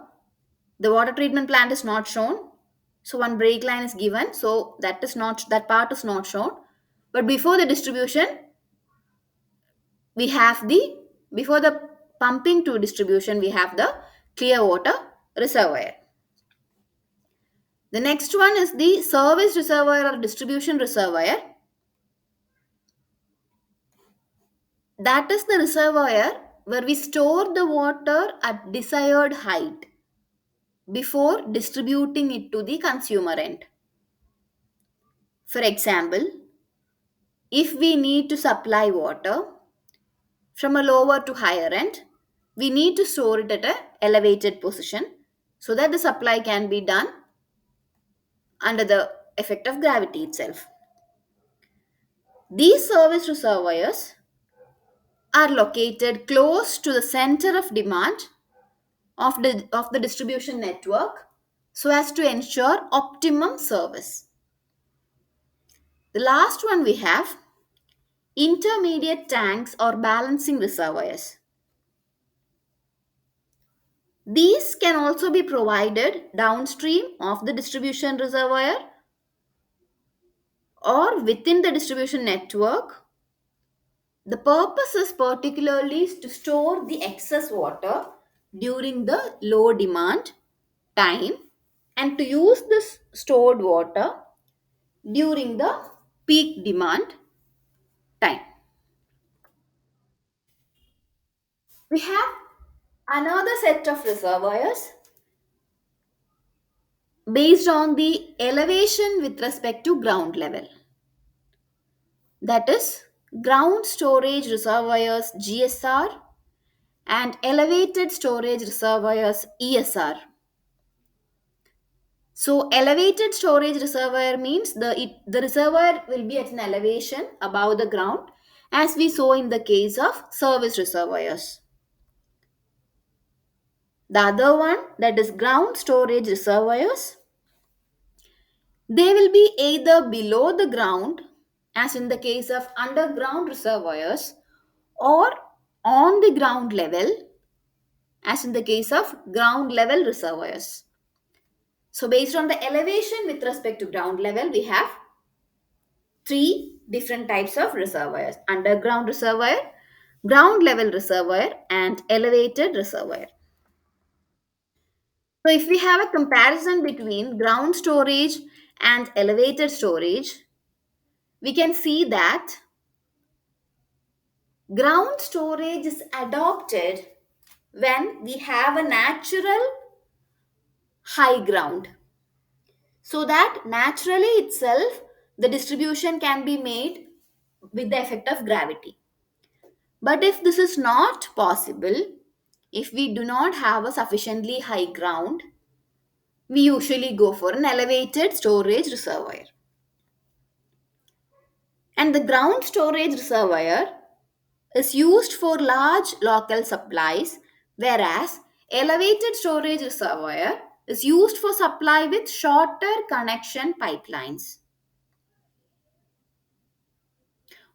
the water treatment plant is not shown. So, one break line is given. So, that part is not shown. But before the distribution, we have the before the pumping to distribution, we have the clear water reservoir. The next one is the service reservoir or distribution reservoir. That is the reservoir where we store the water at desired height before distributing it to the consumer end. For example, if we need to supply water from a lower to higher end, we need to store it at an elevated position so that the supply can be done under the effect of gravity itself. These service reservoirs are located close to the center of demand of the distribution network so as to ensure optimum service. The last one we have intermediate tanks or balancing reservoirs. These can also be provided downstream of the distribution reservoir or within the distribution network. The purpose is particularly to store the excess water during the low demand time and to use this stored water during the peak demand time. We have another set of reservoirs based on the elevation with respect to ground level. That is, ground storage reservoirs GSR and elevated storage reservoirs ESR. So, elevated storage reservoir means the reservoir will be at an elevation above the ground, as we saw in the case of service reservoirs. The other one, that is ground storage reservoirs, they will be either below the ground, as in the case of underground reservoirs, or on the ground level, as in the case of ground level reservoirs. So, based on the elevation with respect to ground level, we have three different types of reservoirs: underground reservoir, ground level reservoir, and elevated reservoir. So, if we have a comparison between ground storage and elevated storage, we can see that ground storage is adopted when we have a natural high ground, so that naturally itself the distribution can be made with the effect of gravity. But if this is not possible, if we do not have a sufficiently high ground, we usually go for an elevated storage reservoir. And the ground storage reservoir is used for large local supplies, whereas elevated storage reservoir is used for supply with shorter connection pipelines.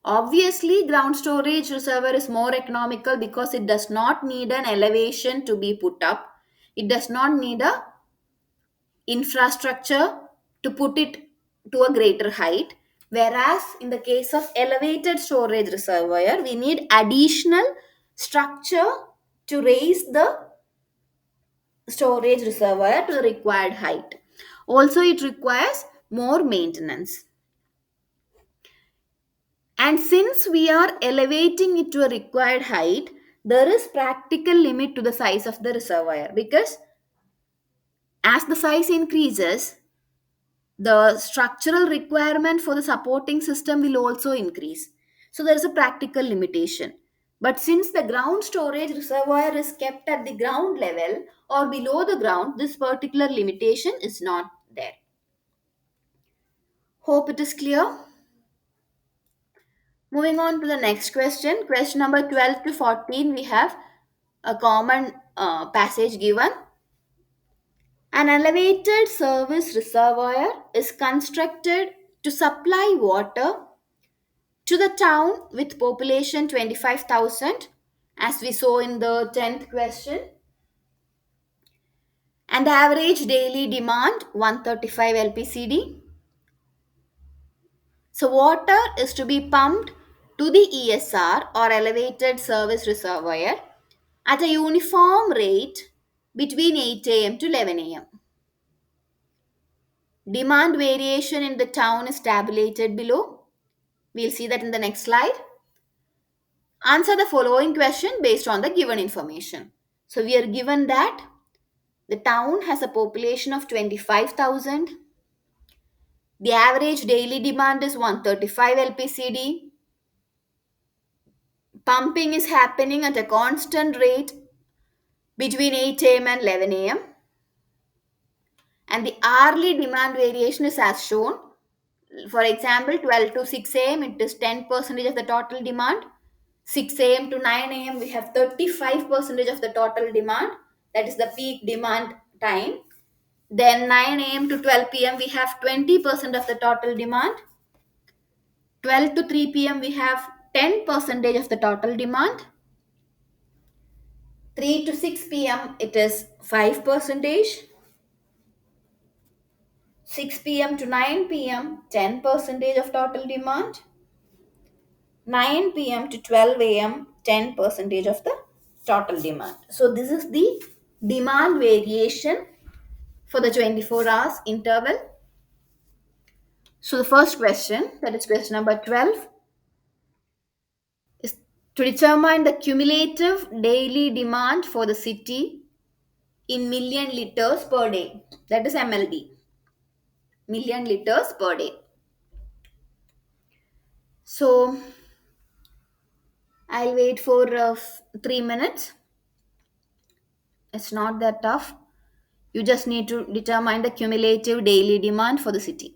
Obviously, ground storage reservoir is more economical because it does not need an elevation to be put up. It does not need a infrastructure to put it to a greater height. Whereas in the case of elevated storage reservoir, we need additional structure to raise the storage reservoir to the required height. Also, it requires more maintenance. And since we are elevating it to a required height, there is practical limit to the size of the reservoir because as the size increases, the structural requirement for the supporting system will also increase. So there is a practical limitation. But since the ground storage reservoir is kept at the ground level or below the ground, this particular limitation is not there. Hope it is clear. Moving on to the next question, question number 12 to 14, we have a common passage given. An elevated service reservoir is constructed to supply water to the town with population 25,000, as we saw in the 10th question, and average daily demand 135 lpcd. So water is to be pumped to the ESR or elevated service reservoir at a uniform rate between 8 a.m. to 11 a.m. Demand variation in the town is tabulated below. We'll see that in the next slide. Answer the following question based on the given information. So we are given that the town has a population of 25,000. The average daily demand is 135 lpcd. Pumping is happening at a constant rate between 8 a.m. and 11 a.m. And the hourly demand variation is as shown. For example, 12 to 6 a.m. it is 10 percentage of the total demand. 6 a.m. to 9 a.m. we have 35 percentage of the total demand. That is the peak demand time. Then 9 a.m. to 12 p.m. we have 20% of the total demand. 12 to 3 p.m. we have 10 percentage of the total demand. 3 to 6 p.m. it is 5 percentage. 6 p.m. to 9 p.m. 10 percentage of total demand. 9 p.m. to 12 a.m. 10 percentage of the total demand. So this is the demand variation for the 24 hours interval. So the first question, that is question number 12, is to determine the cumulative daily demand for the city in million liters per day. That is MLD, million liters per day. So I'll wait for 3 minutes. It's not that tough. You just need to determine the cumulative daily demand for the city.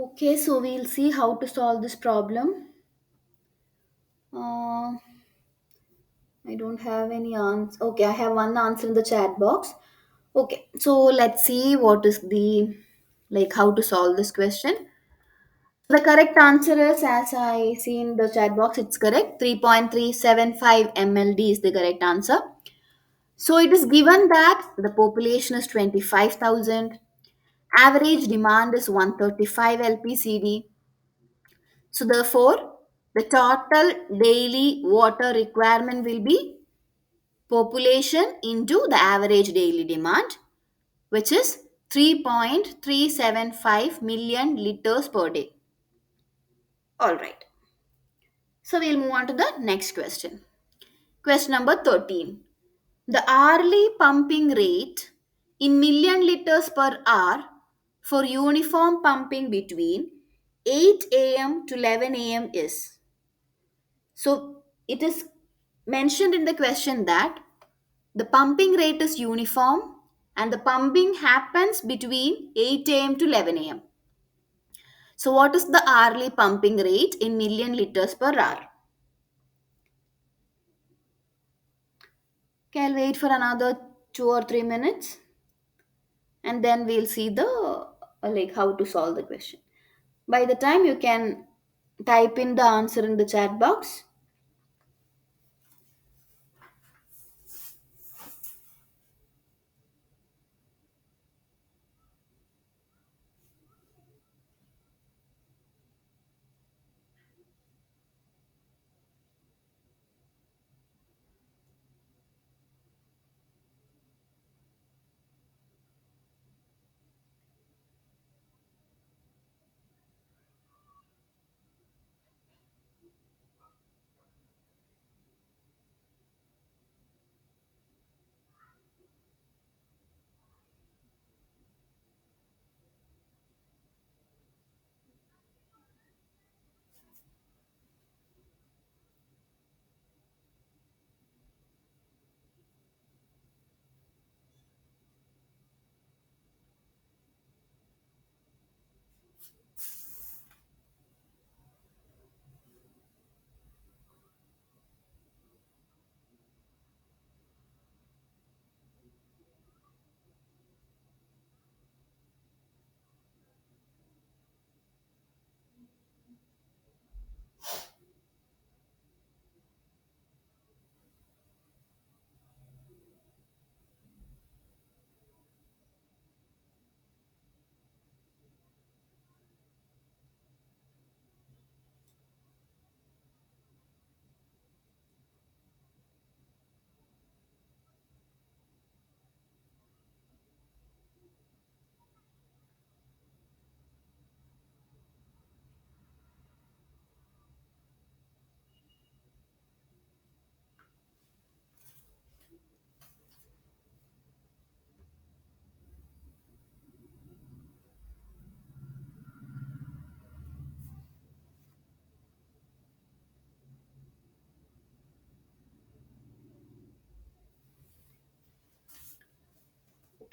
Okay, so we'll see how to solve this problem. Uh, I don't have any answer. Okay, I have one answer in the chat box. Okay, so let's see what is the like how to solve this question. The correct answer is, as I see in the chat box, it's correct. 3.375 MLD is the correct answer. So it is given that the population is 25,000, average demand is 135 LPCD. So therefore, the total daily water requirement will be population into the average daily demand, which is 3.375 million liters per day. All right. So we'll move on to the next question. Question number 13. The hourly pumping rate in million liters per hour for uniform pumping between 8 a.m. to 11 a.m. is. So it is mentioned in the question that the pumping rate is uniform and the pumping happens between 8 a.m. to 11 a.m. So what is the hourly pumping rate in million liters per hour? Okay, I'll wait for another 2 or 3 minutes and then we'll see the like how to solve the question. By the time you can type in the answer in the chat box.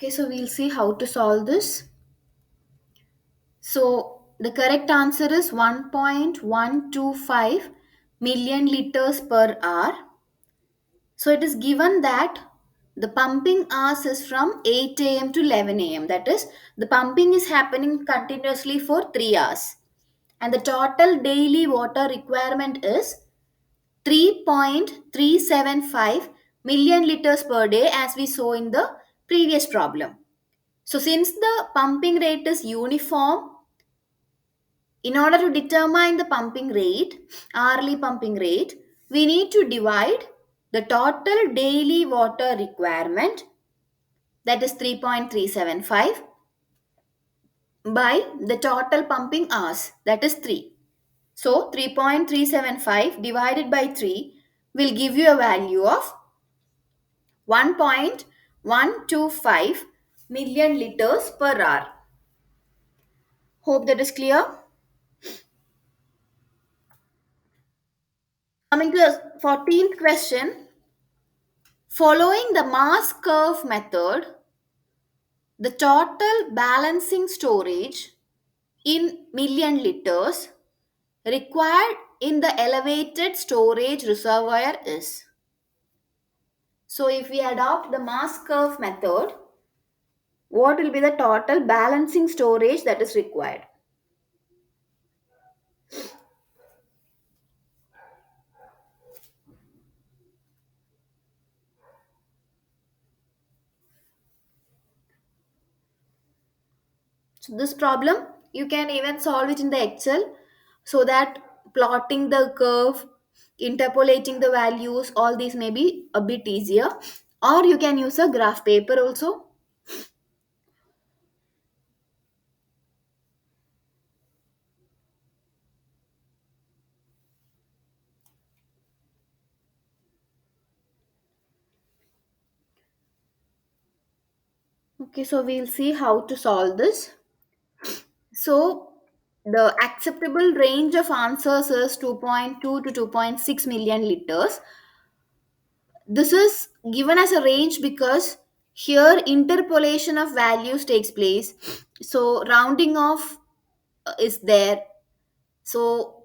Okay, so we'll see how to solve this. So the correct answer is 1.125 million liters per hour. So it is given that the pumping hours is from 8 a.m. to 11 a.m. That is, the pumping is happening continuously for 3 hours. And the total daily water requirement is 3.375 million liters per day, as we saw in the previous problem. So since the pumping rate is uniform, in order to determine the pumping rate, hourly pumping rate, we need to divide the total daily water requirement, that is 3.375, by the total pumping hours, that is 3. So 3.375 divided by 3 will give you a value of 1.125 million liters per hour. Hope that is clear. Coming to the 14th question. Following the mass curve method, the total balancing storage in million liters required in the elevated storage reservoir is. So if we adopt the mass curve method, what will be the total balancing storage that is required? So this problem, you can even solve it in the Excel, so that plotting the curve, interpolating the values, all these may be a bit easier. Or you can use a graph paper also. Okay, so we'll see how to solve this. So the acceptable range of answers is 2.2 to 2.6 million liters. This is given as a range because here interpolation of values takes place. So rounding off is there. So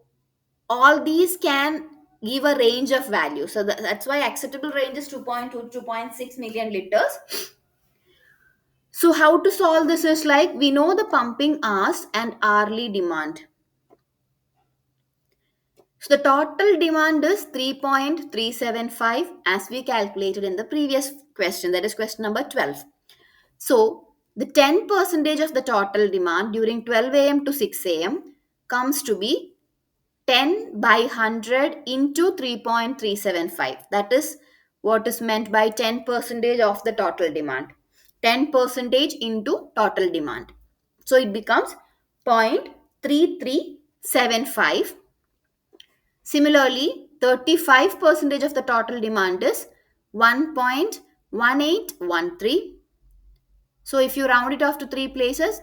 all these can give a range of value. So that's why acceptable range is 2.2 to 2.6 million liters. So how to solve this is like we know the pumping hours and hourly demand. So the total demand is 3.375 as we calculated in the previous question, that is question number 12. So the 10 percentage of the total demand during 12 a.m. to 6 a.m. comes to be 10 by 100 into 3.375. That is what is meant by 10 percentage of the total demand. 10 percentage into total demand. So it becomes 0.3375. Similarly, 35 percentage of the total demand is 1.1813. So if you round it off to three places,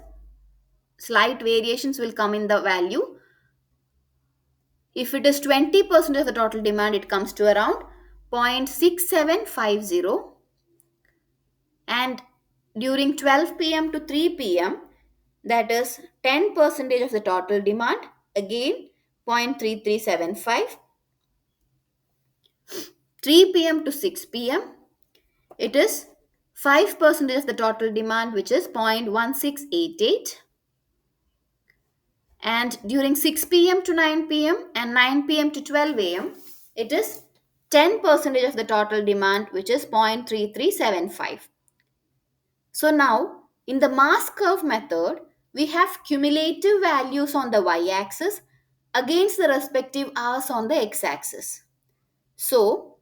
slight variations will come in the value. If it is 20% of the total demand, it comes to around 0.6750. And during 12 p.m. to 3 p.m., that is 10 percentage of the total demand, again 0.3375. 3 p.m. to 6 p.m., it is 5% of the total demand, which is 0.1688. And during 6 p.m. to 9 p.m. and 9 p.m. to 12 a.m., it is 10% of the total demand, which is 0.3375. So now, in the mass curve method, we have cumulative values on the y-axis against the respective hours on the x-axis. So,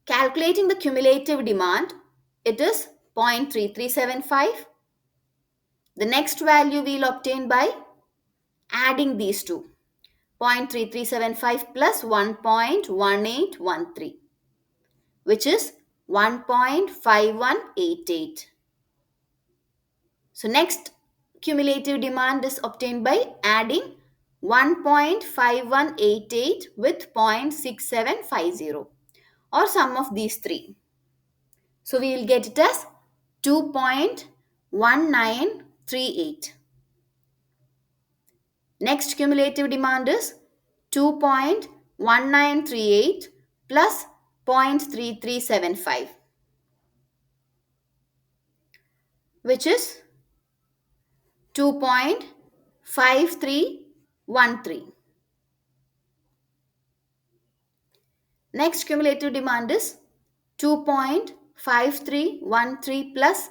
calculating the cumulative demand, it is 0.3375. The next value we'll obtain by adding these two. 0.3375 plus 1.1813, which is 1.5188. So next cumulative demand is obtained by adding 1.5188 with 0.6750, or sum of these three. So we will get it as 2.1938. Next cumulative demand is 2.1938 plus 0.3375, which is 2.5313. Next cumulative demand is 2.5313 plus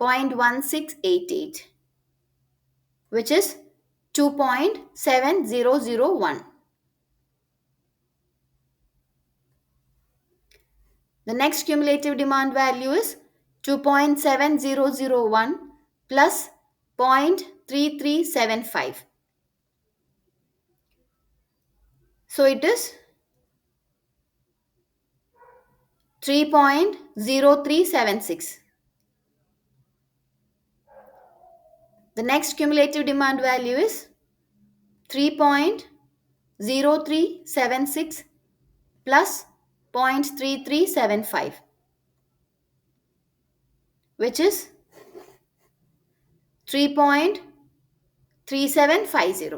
0.1688, which is 2.7001. The next cumulative demand value is 2.7001 plus 0.3375. So it is 3.0376. The next cumulative demand value is 3.0376 plus 0.3375, which is 3750.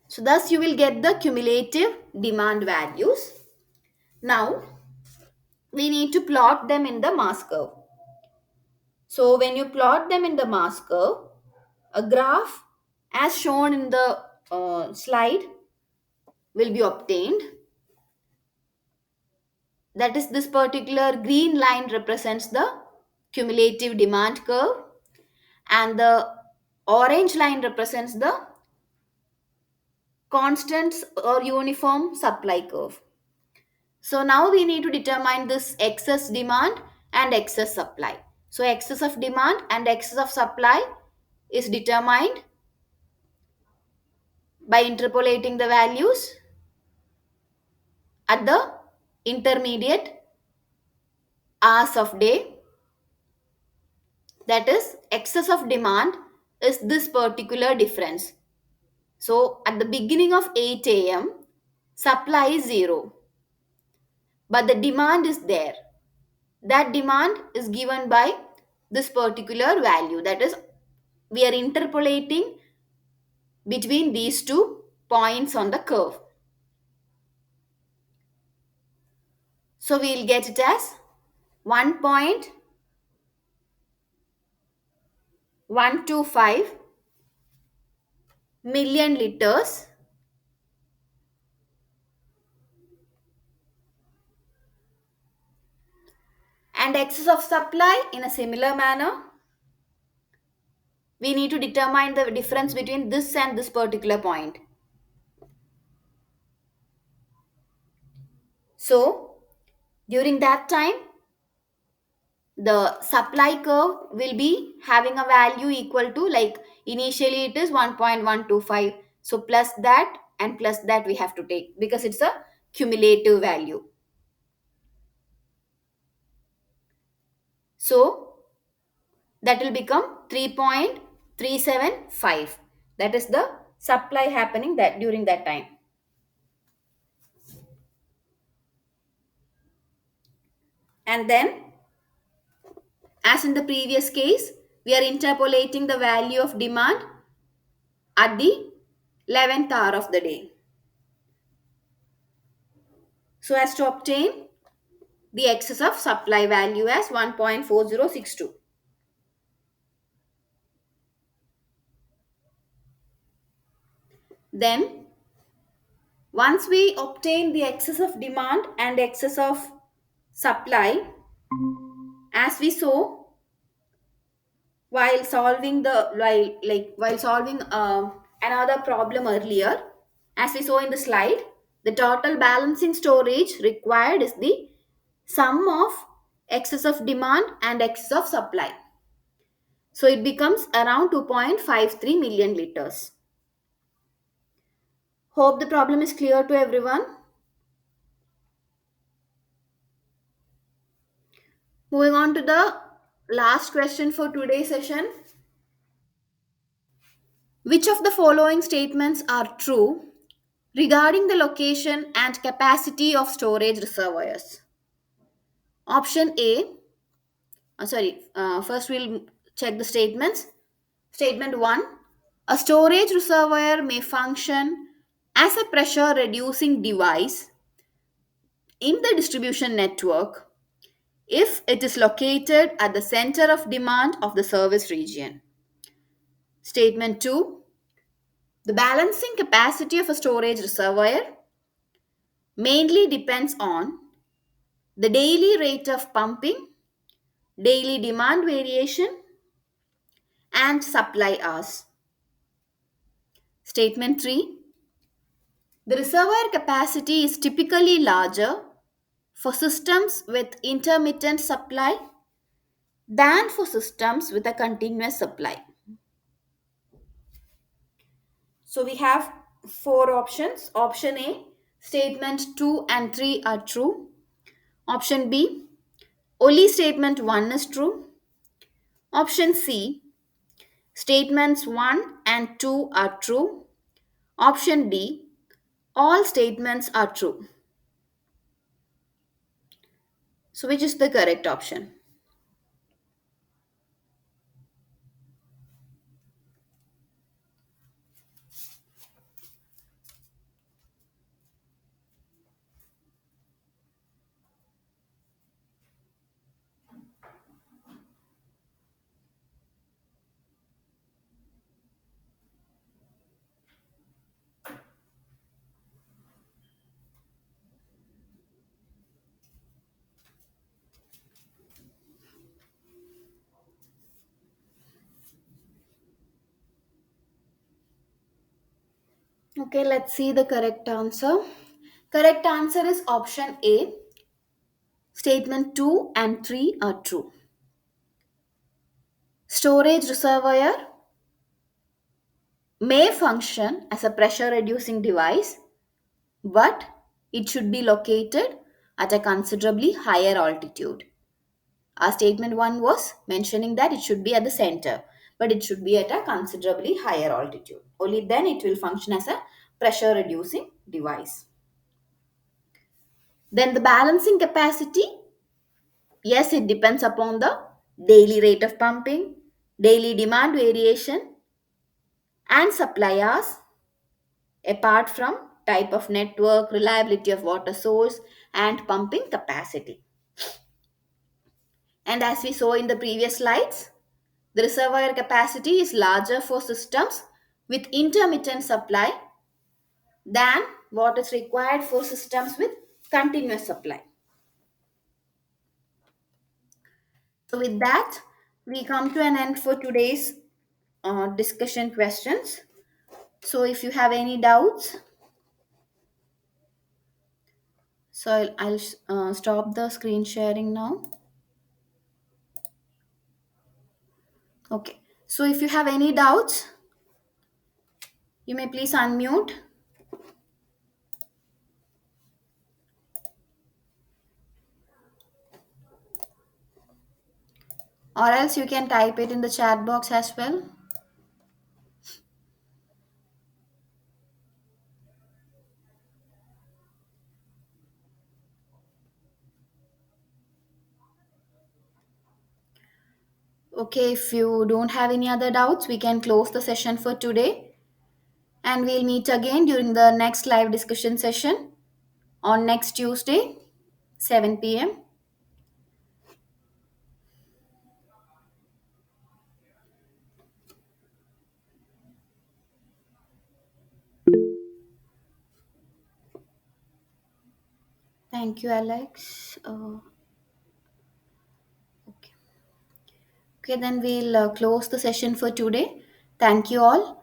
So thus you will get the cumulative demand values. Now we need to plot them in the mass curve. So when you plot them in the mass curve, a graph as shown in the slide will be obtained. That is, this particular green line represents the cumulative demand curve, and the orange line represents the constant or uniform supply curve. So now we need to determine this excess demand and excess supply. So excess of demand and excess of supply is determined by interpolating the values at the intermediate hours of day. That is, excess of demand is this particular difference. So at the beginning of 8 a.m., supply is 0, but the demand is there. That demand is given by this particular value. That is, we are interpolating between these two points on the curve. So we'll get it as 1.125 million liters, and excess of supply in a similar manner. We need to determine the difference between this and this particular point. So during that time, the supply curve will be having a value equal to, like, initially it is 1.125, so plus that and plus that we have to take because it's a cumulative value. So that will become 3.375. That is the supply happening that during that time. And then, as in the previous case, we are interpolating the value of demand at the 11th hour of the day, so as to obtain the excess of supply value as 1.4062. Then once we obtain the excess of demand and excess of supply, as we saw while solving the while solving another problem earlier, as we saw in the slide, the total balancing storage required is the sum of excess of demand and excess of supply. So it becomes around 2.53 million liters. Hope the problem is clear to everyone. Moving on to the last question for today's session. Which of the following statements are true regarding the location and capacity of storage reservoirs? Option A, first we'll check the statements. Statement 1: a storage reservoir may function as a pressure reducing device in the distribution network if it is located at the center of demand of the service region. Statement 2: the balancing capacity of a storage reservoir mainly depends on the daily rate of pumping, daily demand variation, and supply hours. Statement 3: the reservoir capacity is typically larger for systems with intermittent supply than for systems with a continuous supply. So we have four options. Option A, statement 2 and 3 are true. Option B, only statement 1 is true. Option C, statements 1 and 2 are true. Option D, all statements are true. So which is the correct option? Okay, let's see the correct answer. Correct answer is option A. Statement 2 and 3 are true. Storage reservoir may function as a pressure reducing device, but it should be located at a considerably higher altitude. Our statement 1 was mentioning that it should be at the center, but it should be at a considerably higher altitude. Only then it will function as a pressure reducing device. Then the balancing capacity, yes, it depends upon the daily rate of pumping, daily demand variation, and supply hours, apart from type of network, reliability of water source, and pumping capacity. And as we saw in the previous slides, the reservoir capacity is larger for systems with intermittent supply than what is required for systems with continuous supply. So, with that, we come to an end for today's discussion questions. So, if you have any doubts, so I'll stop the screen sharing now. Okay. So, if you have any doubts, you may please unmute, or else you can type it in the chat box as well. Okay, if you don't have any other doubts, we can close the session for today, and we'll meet again during the next live discussion session on next Tuesday, 7 p.m. Thank you, Alex. Okay. Okay, then we'll close the session for today. Thank you all.